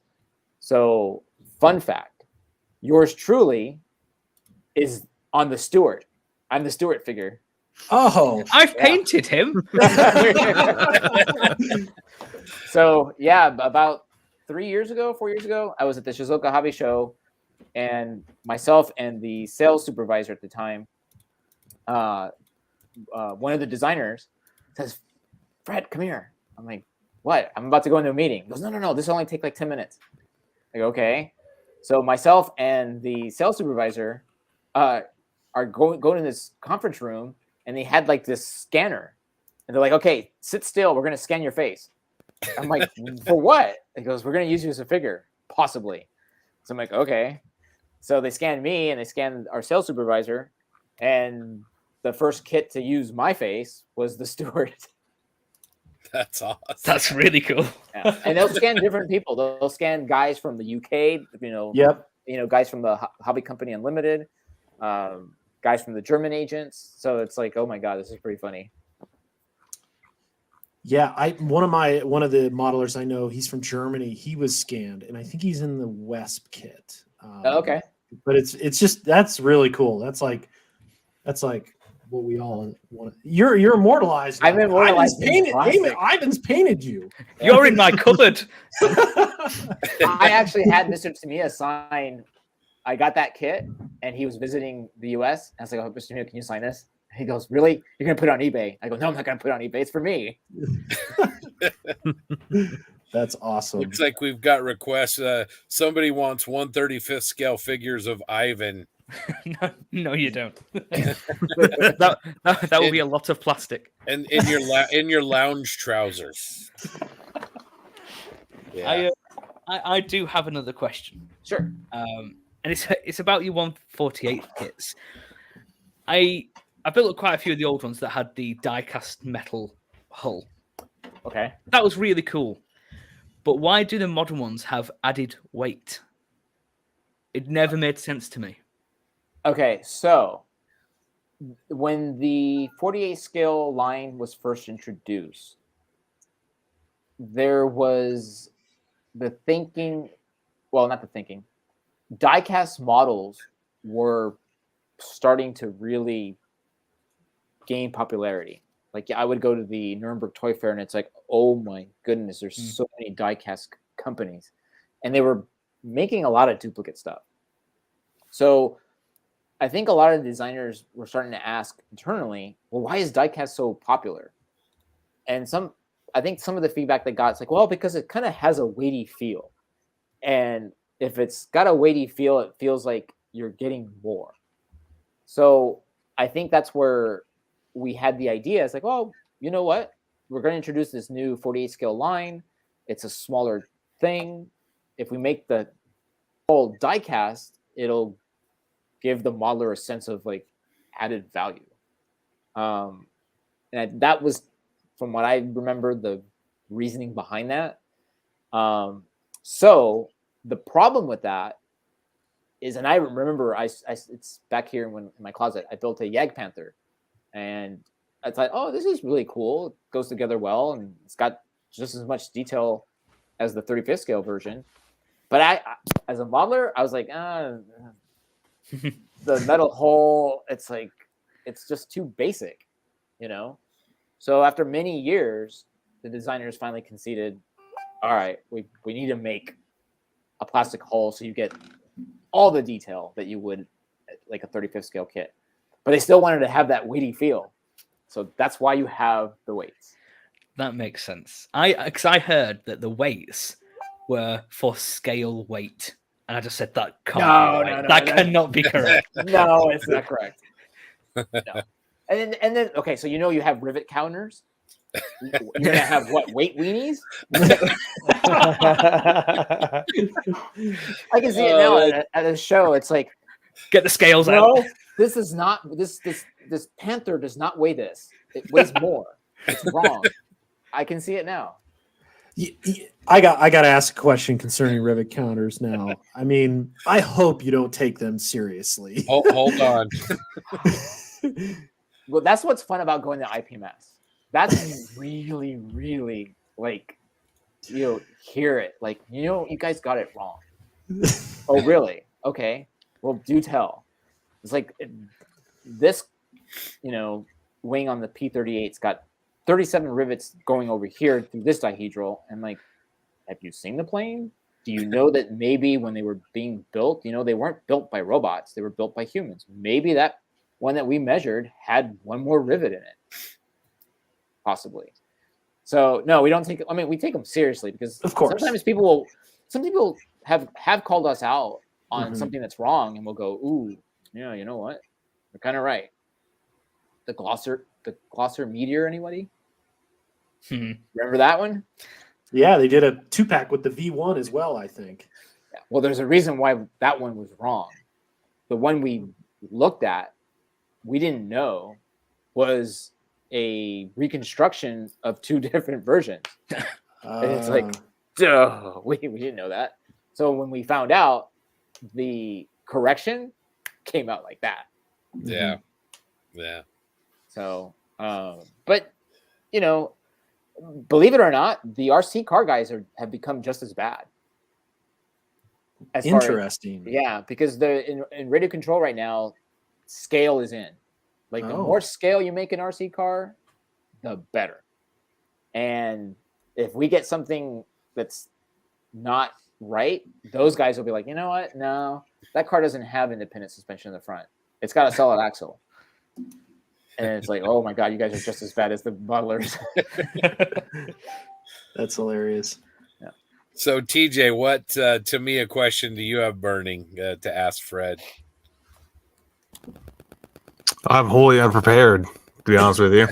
So, fun fact, yours truly is on the Stewart. I'm the Stewart figure. Oh, I've painted him. So, about 4 years ago, I was at the Shizuoka Hobby Show, and myself and the sales supervisor at the time, one of the designers says, Fred, come here. I'm like, what? I'm about to go into a meeting. He goes, no. This will only take like 10 minutes. I go, okay. So myself and the sales supervisor are going in this conference room, and they had like this scanner, and they're like, "Okay, sit still. We're gonna scan your face." I'm like, "For what?" He goes, "We're gonna use you as a figure, possibly." So I'm like, "Okay." So they scanned me, and they scanned our sales supervisor, and the first kit to use my face was the steward. That's awesome. That's really cool. Yeah. And they'll scan different people. They'll scan guys from the UK, Yep. Guys from the Hobby Company Unlimited, guys from the German agents. So it's like, oh my God, this is pretty funny. Yeah, one of the modelers I know, he's from Germany. He was scanned, and I think he's in the WESP kit. Okay. But it's just that's really cool. That's like what we all want. You're immortalized. I'm immortalized. Ivan's painted you. You're in my cupboard. I actually had Mr. Tamiya sign. I got that kit, and he was visiting the US. I was like, "Oh, Mr. Tamiya, can you sign this?" He goes, "Really? You're gonna put it on eBay?" I go, "No, I'm not gonna put it on eBay. It's for me." That's awesome. Looks like we've got requests. Somebody wants 1/35th scale figures of Ivan. No, you don't. that will be a lot of plastic. And in your lounge trousers. Yeah. I do have another question. Sure. And it's about your 148 kits. I built up quite a few of the old ones that had the die-cast metal hull. Okay. That was really cool. But why do the modern ones have added weight? It never made sense to me. Okay, so when the 48 scale line was first introduced, there was the thinking, well, not the thinking, die-cast models were starting to really gain popularity. Like, I would go to the Nuremberg Toy Fair, and it's like, oh my goodness, there's so many die-cast companies. And they were making a lot of duplicate stuff. So I think a lot of the designers were starting to ask internally, well, why is die-cast so popular? And I think some of the feedback they got is like, well, because it kind of has a weighty feel. And if it's got a weighty feel, it feels like you're getting more. So I think that's where we had the idea. It's like, well, you know what? We're going to introduce this new 48 scale line. It's a smaller thing. If we make the whole die-cast, it'll give the modeler a sense of like added value. That was, from what I remember, the reasoning behind that. So the problem with that is, and I remember it's back here in my closet, I built a Yag Panther, and I thought, oh, this is really cool. It goes together well, and it's got just as much detail as the 35th scale version. But I as a modeler, I was like, the metal hull, it's like, it's just too basic, you know? So after many years, the designers finally conceded, all right, we need to make a plastic hull so you get all the detail that you would like a 35th scale kit. But they still wanted to have that weighty feel. So that's why you have the weights. That makes sense. Because I heard that the weights were for scale weight. And I just said that can't be right. That cannot be correct. No, it's not correct. No. And then okay, so you have rivet counters. You're gonna have what, weight weenies? I can see it now at a show. It's like, get the scales out. This is not this Panther does not weigh this. It weighs more. It's wrong. I can see it now. I got to ask a question concerning rivet counters now. I mean, I hope you don't take them seriously. Hold on. Well, that's what's fun about going to IPMS. That's really, really like, hear it. Like, you guys got it wrong. Oh, really? Okay. Well, do tell. It's like this, wing on the P-38's got 37 rivets going over here through this dihedral. And like, have you seen the plane? Do you know that maybe when they were being built, they weren't built by robots, they were built by humans. Maybe that one that we measured had one more rivet in it, possibly. So no, we don't we take them seriously, because of course sometimes some people have called us out on something that's wrong, and we'll go, ooh, yeah, you know what? They're kind of right. The Glosser Meteor, anybody? Remember that one? Yeah, they did a 2-pack with the V1 as well, I think. Yeah. Well, there's a reason why that one was wrong. The one we looked at, we didn't know was a reconstruction of 2 different versions. And it's like, duh, we didn't know that. So when we found out, the correction came out like that. Yeah. So, but you know, believe it or not, the RC car guys have become just as bad. Interesting. Because in radio control right now, scale is in. Like the more scale you make an RC car, the better. And if we get something that's not right, those guys will be like, you know what? No, that car doesn't have independent suspension in the front. It's got a solid axle. And it's like, oh my God, you guys are just as bad as the modelers. That's hilarious. Yeah. So TJ, what Tamiya question do you have burning to ask Fred? I'm wholly unprepared, to be honest with you.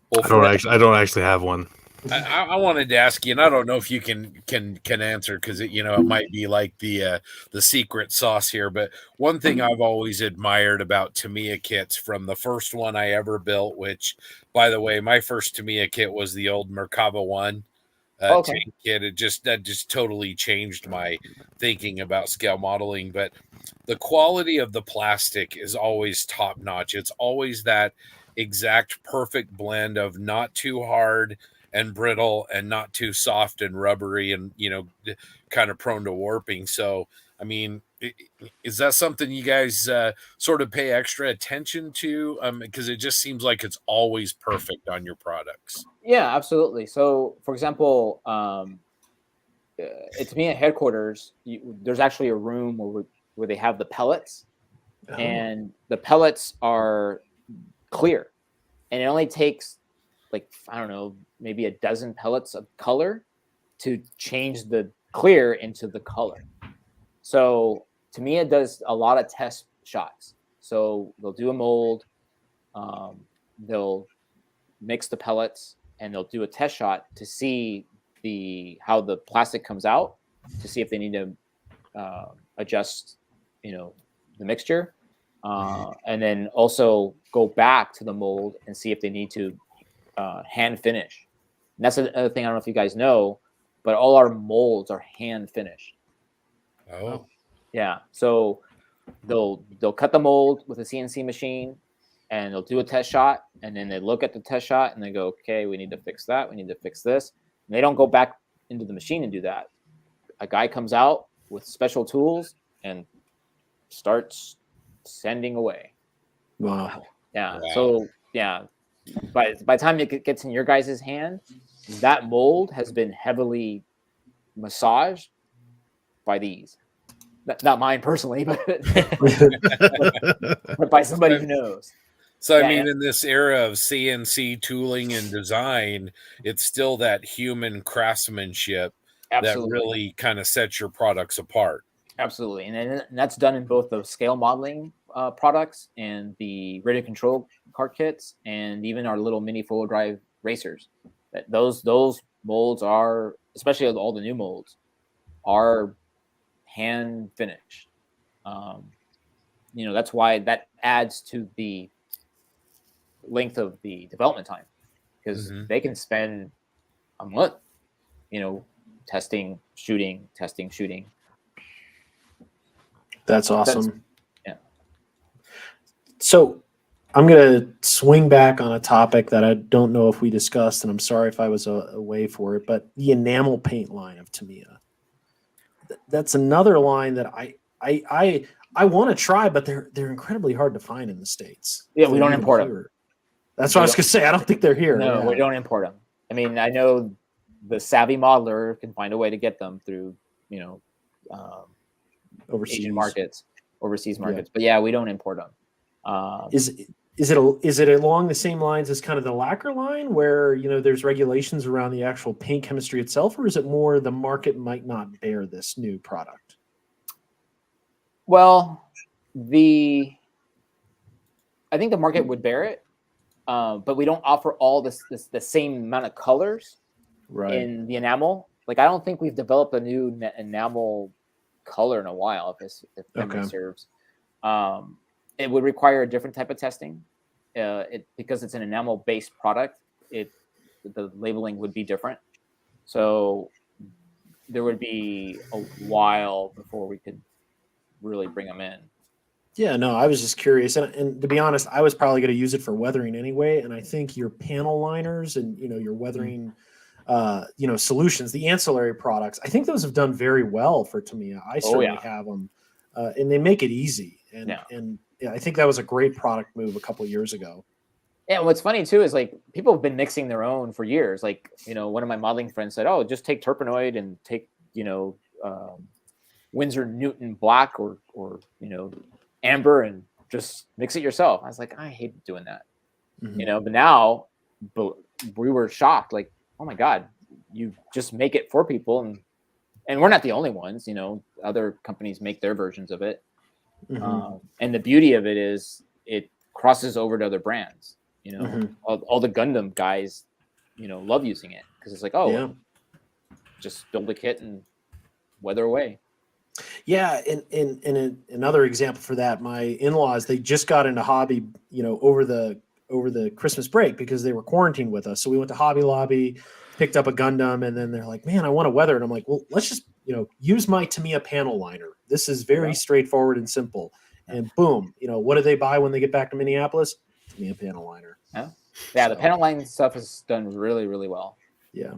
Well, I don't actually have one. I wanted to ask you, and I don't know if you can answer because it might be like the secret sauce here. But one thing I've always admired about Tamiya kits, from the first one I ever built, which, by the way, my first Tamiya kit was the old Merkava 1 tank kit. That just totally changed my thinking about scale modeling. But the quality of the plastic is always top notch. It's always that exact perfect blend of not too hard and brittle and not too soft and rubbery and kind of prone to warping. So I mean, is that something you guys sort of pay extra attention to, because it just seems like it's always perfect on your products? Yeah, absolutely. So for example, at Tamiya headquarters, there's actually a room where they have the pellets, and the pellets are clear, and it only takes, like, I don't know, maybe a dozen pellets of color to change the clear into the color. So Tamiya does a lot of test shots. So they'll do a mold, they'll mix the pellets, and they'll do a test shot to see how the plastic comes out, to see if they need to adjust, the mixture, and then also go back to the mold and see if they need to hand finish. And that's another thing I don't know if you guys know, but all our molds are hand finished. Oh, yeah. So they'll cut the mold with a CNC machine, and they'll do a test shot, and then they look at the test shot and they go, okay, we need to fix that, we need to fix this. And they don't go back into the machine and do that. A guy comes out with special tools and starts sending away. Wow. Yeah. Wow. So yeah, by the time it gets in your guys' hand, that mold has been heavily massaged by these. Not mine personally, but by somebody who knows. So, I mean, in this era of CNC tooling and design, it's still that human craftsmanship that really kind of sets your products apart. Absolutely. And that's done in both the scale modeling products and the radio control car kits, and even our little mini four-wheel drive racers. Those molds are, especially all the new molds, are hand finished. That's why that adds to the length of the development time, because they can spend a month, testing, shooting. That's awesome. Yeah. So I'm going to swing back on a topic that I don't know if we discussed, and I'm sorry if I was away for it, but the enamel paint line of Tamiya. That's another line that I want to try, but they're incredibly hard to find in the States. Yeah, we don't import them. That's what I was going to say. I don't think they're here. No, we don't import them. I mean, I know the savvy modeler can find a way to get them through, overseas Asian markets, overseas markets. Yeah. But yeah, we don't import them. is it along the same lines as kind of the lacquer line where, there's regulations around the actual paint chemistry itself, or is it more the market might not bear this new product? Well, I think the market would bear it, but we don't offer all the same amount of colors in the enamel. Like, I don't think we've developed a new enamel color in a while, if memory serves. It would require a different type of testing. Because it's an enamel-based product, the labeling would be different. So there would be a while before we could really bring them in. Yeah, no, I was just curious. And to be honest, I was probably going to use it for weathering anyway. And I think your panel liners and, your weathering, solutions, the ancillary products, I think those have done very well for Tamiya. I certainly have them. And they make it easy. And I think that was a great product move a couple of years ago. Yeah, what's funny too is like people have been mixing their own for years. Like, one of my modeling friends said, "Oh, just take Turpenoid and take Winsor Newton black or amber and just mix it yourself." I was like, I hate doing that, but we were shocked. Like, oh my God, you just make it for people, and we're not the only ones. Other companies make their versions of it. And the beauty of it is it crosses over to other brands. All the Gundam guys, love using it because it's like, just build a kit and weather away. Yeah, and another example for that, my in-laws, they just got into hobby, over the Christmas break because they were quarantined with us. So we went to Hobby Lobby, picked up a Gundam, and then they're like, "Man, I want to weather it." I'm like, "Well, let's just use my Tamiya panel liner. This is very straightforward and simple." And boom, what do they buy when they get back to Minneapolis? Tamiya panel liner. Yeah, the panel line stuff is done really, really well. Yeah.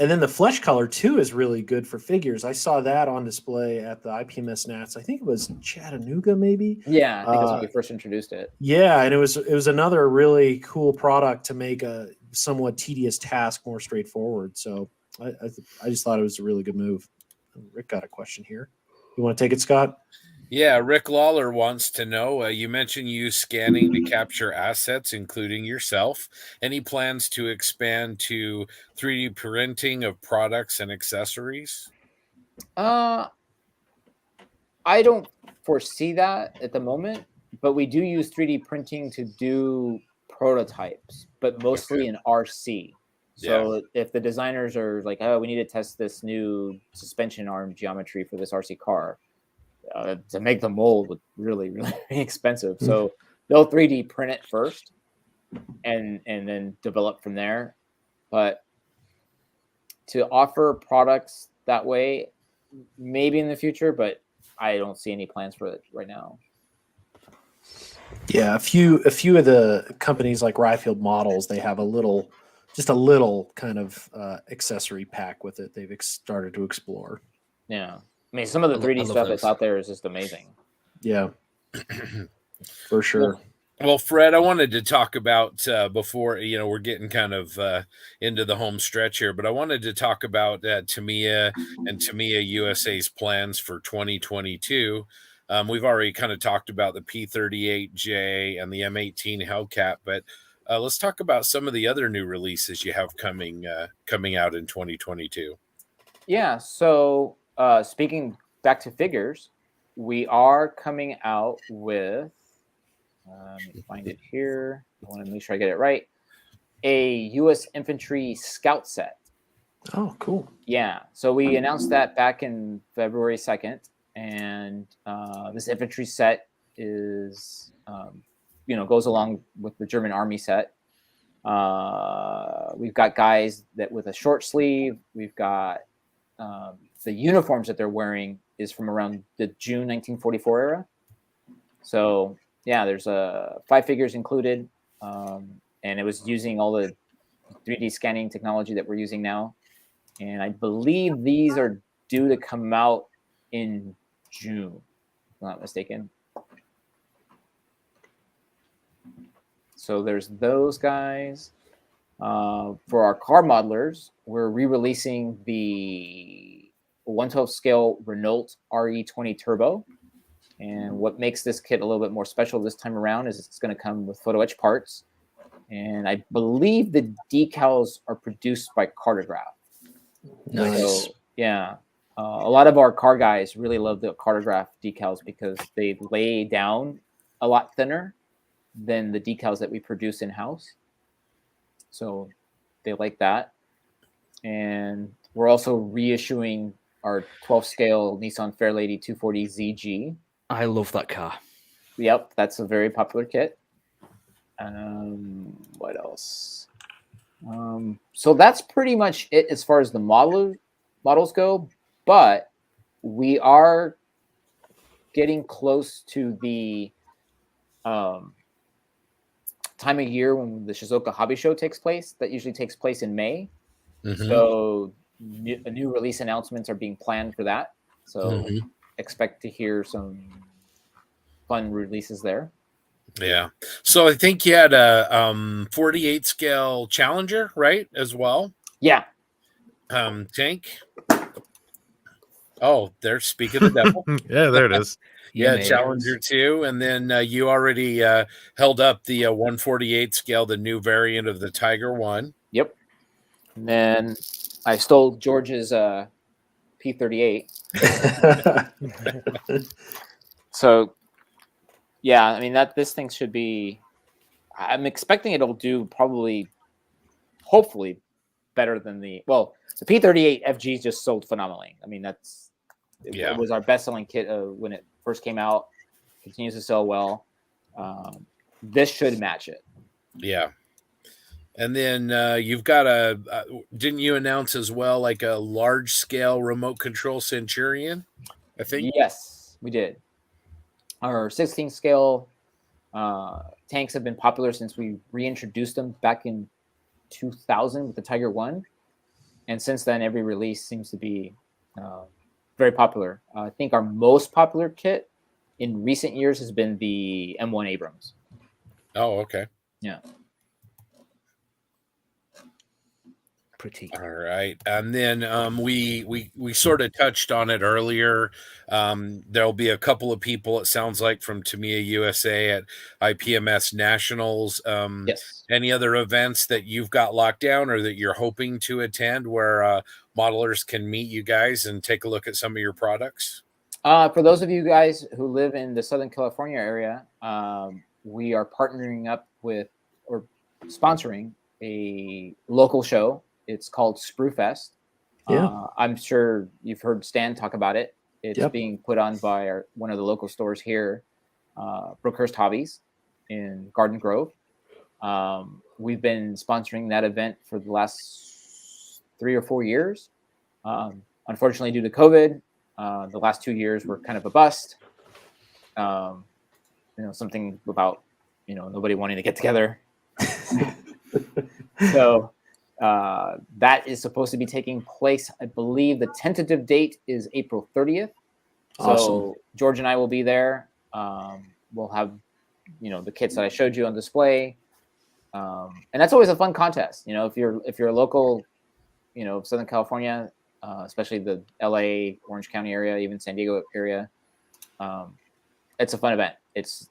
And then the flesh color too is really good for figures. I saw that on display at the IPMS Nats. I think it was Chattanooga, maybe. Yeah, I think that's when we first introduced it. Yeah, and it was another really cool product to make a somewhat tedious task more straightforward. So I just thought it was a really good move. Rick got a question here. You want to take it, Scott? Yeah, Rick Lawler wants to know, you mentioned you scanning to capture assets, including yourself. Any plans to expand to 3D printing of products and accessories? I don't foresee that at the moment, but we do use 3D printing to do prototypes, but mostly in RC. So if the designers are like, "Oh, we need to test this new suspension arm geometry for this RC car," to make the mold would really, really be expensive. So they'll 3D print it first and then develop from there. But to offer products that way, maybe in the future, but I don't see any plans for it right now. Yeah, a few of the companies like Ryfield Models, they have just a little kind of accessory pack with it. They've started to explore. Yeah. I mean, some of the 3D stuff that's out there is just amazing. Yeah, for sure. Well, Fred, I wanted to talk about before, we're getting kind of into the home stretch here, but I wanted to talk about Tamiya and Tamiya USA's plans for 2022. We've already kind of talked about the P38J and the M18 Hellcat, but let's talk about some of the other new releases you have coming out in 2022. Yeah, so speaking back to figures, we are coming out with, let me find it here. I want to make sure I get it right. A U.S. Infantry Scout set. Oh, cool. Yeah, so we announced that back in February 2nd, and this infantry set is, goes along with the German Army set. We've got guys that with a short sleeve. We've got the uniforms that they're wearing is from around the June 1944 era. So yeah, there's 5 figures included, and it was using all the 3D scanning technology that we're using now. And I believe these are due to come out in June, if I'm not mistaken. So there's those guys. For our car modelers, we're re-releasing the 1/12 scale Renault RE20 Turbo. And what makes this kit a little bit more special this time around is it's going to come with photo etch parts. And I believe the decals are produced by Cartograph. Nice. So, yeah. A lot of our car guys really love the Cartograph decals because they lay down a lot thinner than the decals that we produce in-house. So they like that. And we're also reissuing our 12 scale Nissan Fairlady 240 ZG. I love that car. Yep, that's a very popular kit. What else? So that's pretty much it as far as the models go. But we are getting close to the time of year when the Shizuoka Hobby Show takes place. That usually takes place in May. Mhm. So new release announcements are being planned for that. So expect to hear some fun releases there. Yeah. So I think you had a 48 scale Challenger, right, as well? Yeah. Tank. Oh, there's Speak of the Devil. Yeah, there it is. Yeah, mate. Challenger 2. And then you already held up the 148 scale, the new variant of the Tiger 1. Yep. And then I stole George's P38. So, yeah, I mean, this thing should be, I'm expecting it'll do probably, hopefully, better than the P38 FG just sold phenomenally. I mean, it was our best-selling kit when it first came out. Continues to sell well. This should match it. Yeah. And then you've got didn't you announce as well, like a large scale remote control Centurion? I think. Yes, we did. Our 16 scale tanks have been popular since we reintroduced them back in 2000 with the Tiger 1. And since then, every release seems to be very popular. I think our most popular kit in recent years has been the M1 Abrams. Oh, okay. Yeah. Pretty. All right. And then we sort of touched on it earlier. There'll be a couple of people, it sounds like, from Tamiya USA at IPMS Nationals. Yes. Any other events that you've got locked down or that you're hoping to attend where modelers can meet you guys and take a look at some of your products? For those of you guys who live in the Southern California area, we are partnering up with or sponsoring a local show. It's called Sprue Fest. Yeah. I'm sure you've heard Stan talk about it. It's being put on by one of the local stores here, Brookhurst Hobbies in Garden Grove. We've been sponsoring that event for the last 3 or 4 years. Unfortunately, due to COVID, the last 2 years were kind of a bust. Something about, nobody wanting to get together. So that is supposed to be taking place. I believe the tentative date is April 30th. Awesome. So George and I will be there. We'll have, the kits that I showed you on display. And that's always a fun contest. If you're a local, Southern California, especially the LA, Orange County area, even San Diego area, it's a fun event. It's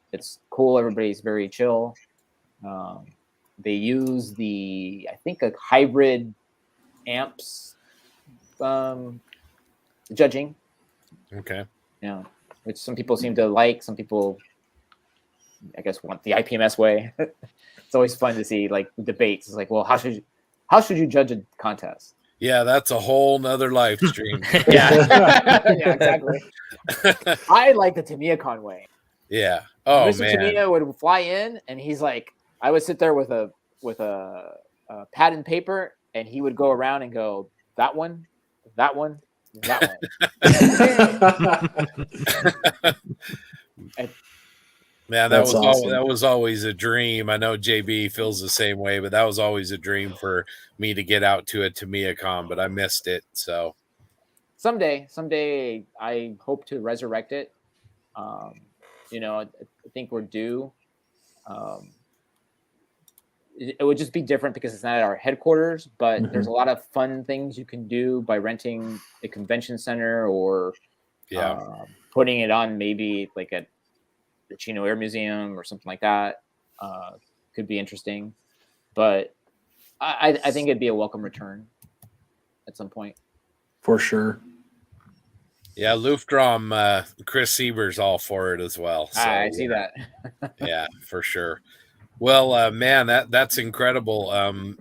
cool. Everybody's very chill. They use I think a hybrid amps judging. Okay. Which some people seem to like. Some people, I guess, want the IPMS way. It's always fun to see like debates. It's like, well, how should you judge a contest? Yeah, that's a whole nother live stream. Yeah, exactly. I like the Tamiya way. Yeah. Oh, Mr. man. Tamiya would fly in, and he's like, I would sit there with a pad and paper, and he would go around and go, that one, that one, that one. Man, That's awesome. that was always a dream. I know JB feels the same way, but that was always a dream for me to get out to a Tamiya Con, but I missed it. So someday I hope to resurrect it. I think we're due. It would just be different because it's not at our headquarters, but there's a lot of fun things you can do by renting a convention center or Yeah. Putting it on maybe like at the Chino Air Museum or something like that could be interesting. But I think it'd be a welcome return at some point. For sure. Yeah, Luftdrom, Chris Sieber's all for it as well. So, I see that. Yeah, for sure. Well, man, that's incredible.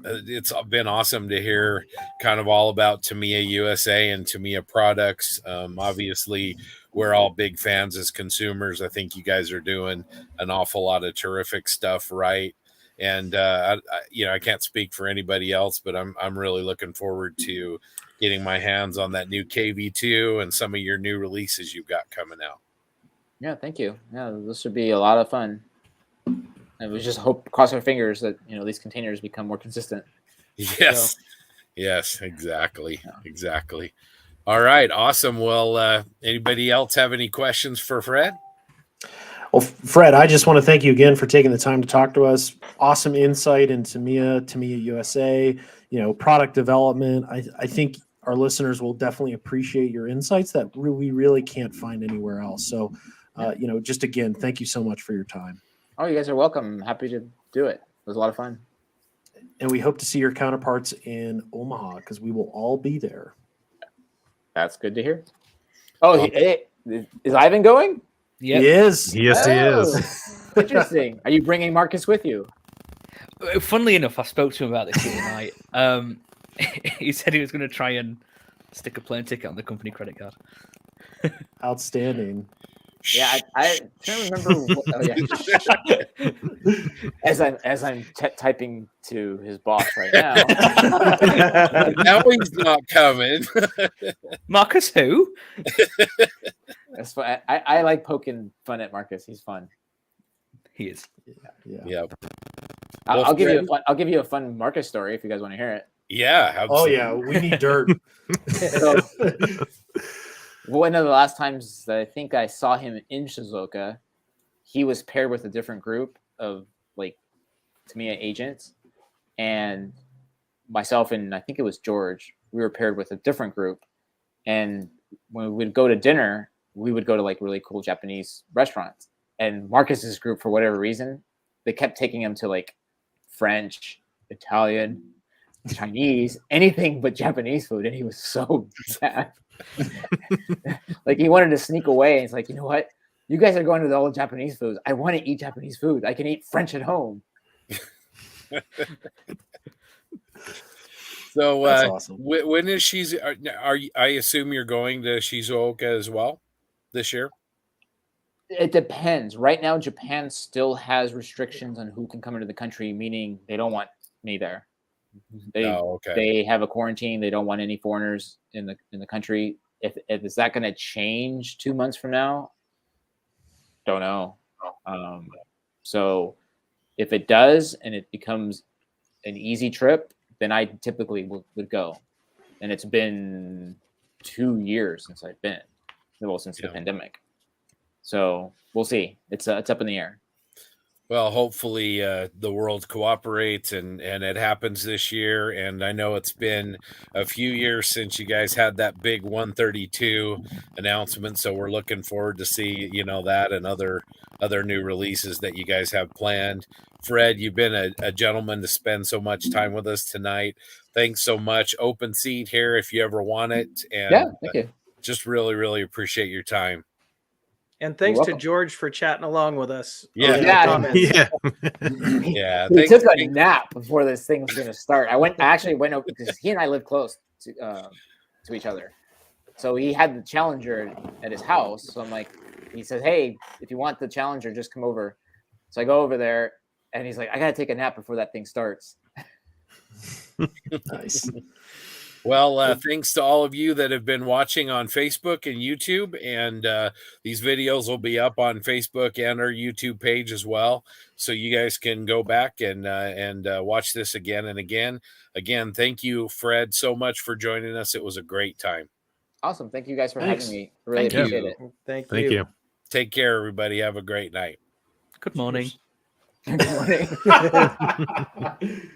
It's been awesome to hear kind of all about Tamiya USA and Tamiya products. Obviously, we're all big fans as consumers. I think you guys are doing an awful lot of terrific stuff, right? And I can't speak for anybody else, but I'm really looking forward to getting my hands on that new KV2 and some of your new releases you've got coming out. Yeah, thank you. Yeah, this should be a lot of fun. And we just cross our fingers that these containers become more consistent. Yes. Yes, exactly. Yeah. Exactly. All right, awesome. Well, anybody else have any questions for Fred? Well, Fred, I just want to thank you again for taking the time to talk to us. Awesome insight into Tamiya USA, product development. I think our listeners will definitely appreciate your insights that we really can't find anywhere else. So, just again, thank you so much for your time. Oh, you guys are welcome. I'm happy to do it. It was a lot of fun. And we hope to see your counterparts in Omaha because we will all be there. That's good to hear. Oh, hey, is Ivan going? Yep. He is. Yes, he is. Interesting. Are you bringing Marcus with you? Funnily enough, I spoke to him about this the other night. He said he was going to try and stick a plane ticket on the company credit card. Outstanding. Yeah, I can't remember. As I'm typing to his boss right now. Now he's not coming. Marcus, who? That's fun. I like poking fun at Marcus. He's fun. He is. Yeah. I'll give you a fun Marcus story if you guys want to hear it. Yeah. Absolutely. Oh yeah, we need dirt. One of the last times that I think I saw him in Shizuoka, he was paired with a different group of like Tamiya agents, and myself and I think it was George. We were paired with a different group, and when we would go to dinner, we would go to like really cool Japanese restaurants. And Marcus's group, for whatever reason, they kept taking him to like French, Italian, Chinese, anything but Japanese food, and he was so sad. Like he wanted to sneak away, and he's like, you know what? You guys are going to all the Japanese foods. I want to eat Japanese food. I can eat French at home. So that's awesome. When is I assume you're going to Shizuoka as well this year? It depends. Right now, Japan still has restrictions on who can come into the country, meaning they don't want me there. They have a quarantine. They don't want any foreigners in the country. If is that going to change 2 months from now? Don't know. So if it does and it becomes an easy trip, then I typically would go. And it's been 2 years since I've been. Well, since the pandemic. So we'll see. It's up in the air. Well, hopefully the world cooperates and it happens this year. And I know it's been a few years since you guys had that big 132 announcement. So we're looking forward to see, that and other new releases that you guys have planned. Fred, you've been a gentleman to spend so much time with us tonight. Thanks so much. Open seat here if you ever want it. And thank you. Just really, really appreciate your time. And thanks to George for chatting along with us. Yeah. He took a nap before this thing was going to start. I actually went over because he and I live close to each other. So he had the Challenger at his house. So I'm like, he says, hey, if you want the Challenger, just come over. So I go over there and he's like, I got to take a nap before that thing starts. Nice. Well, thanks to all of you that have been watching on Facebook and YouTube, and these videos will be up on Facebook and our YouTube page as well, so you guys can go back and watch this again and again. Again, thank you, Fred, so much for joining us. It was a great time. Awesome. Thank you guys for having me. Really appreciate it. Thank you. Take care, everybody. Have a great night. Good morning. Good morning.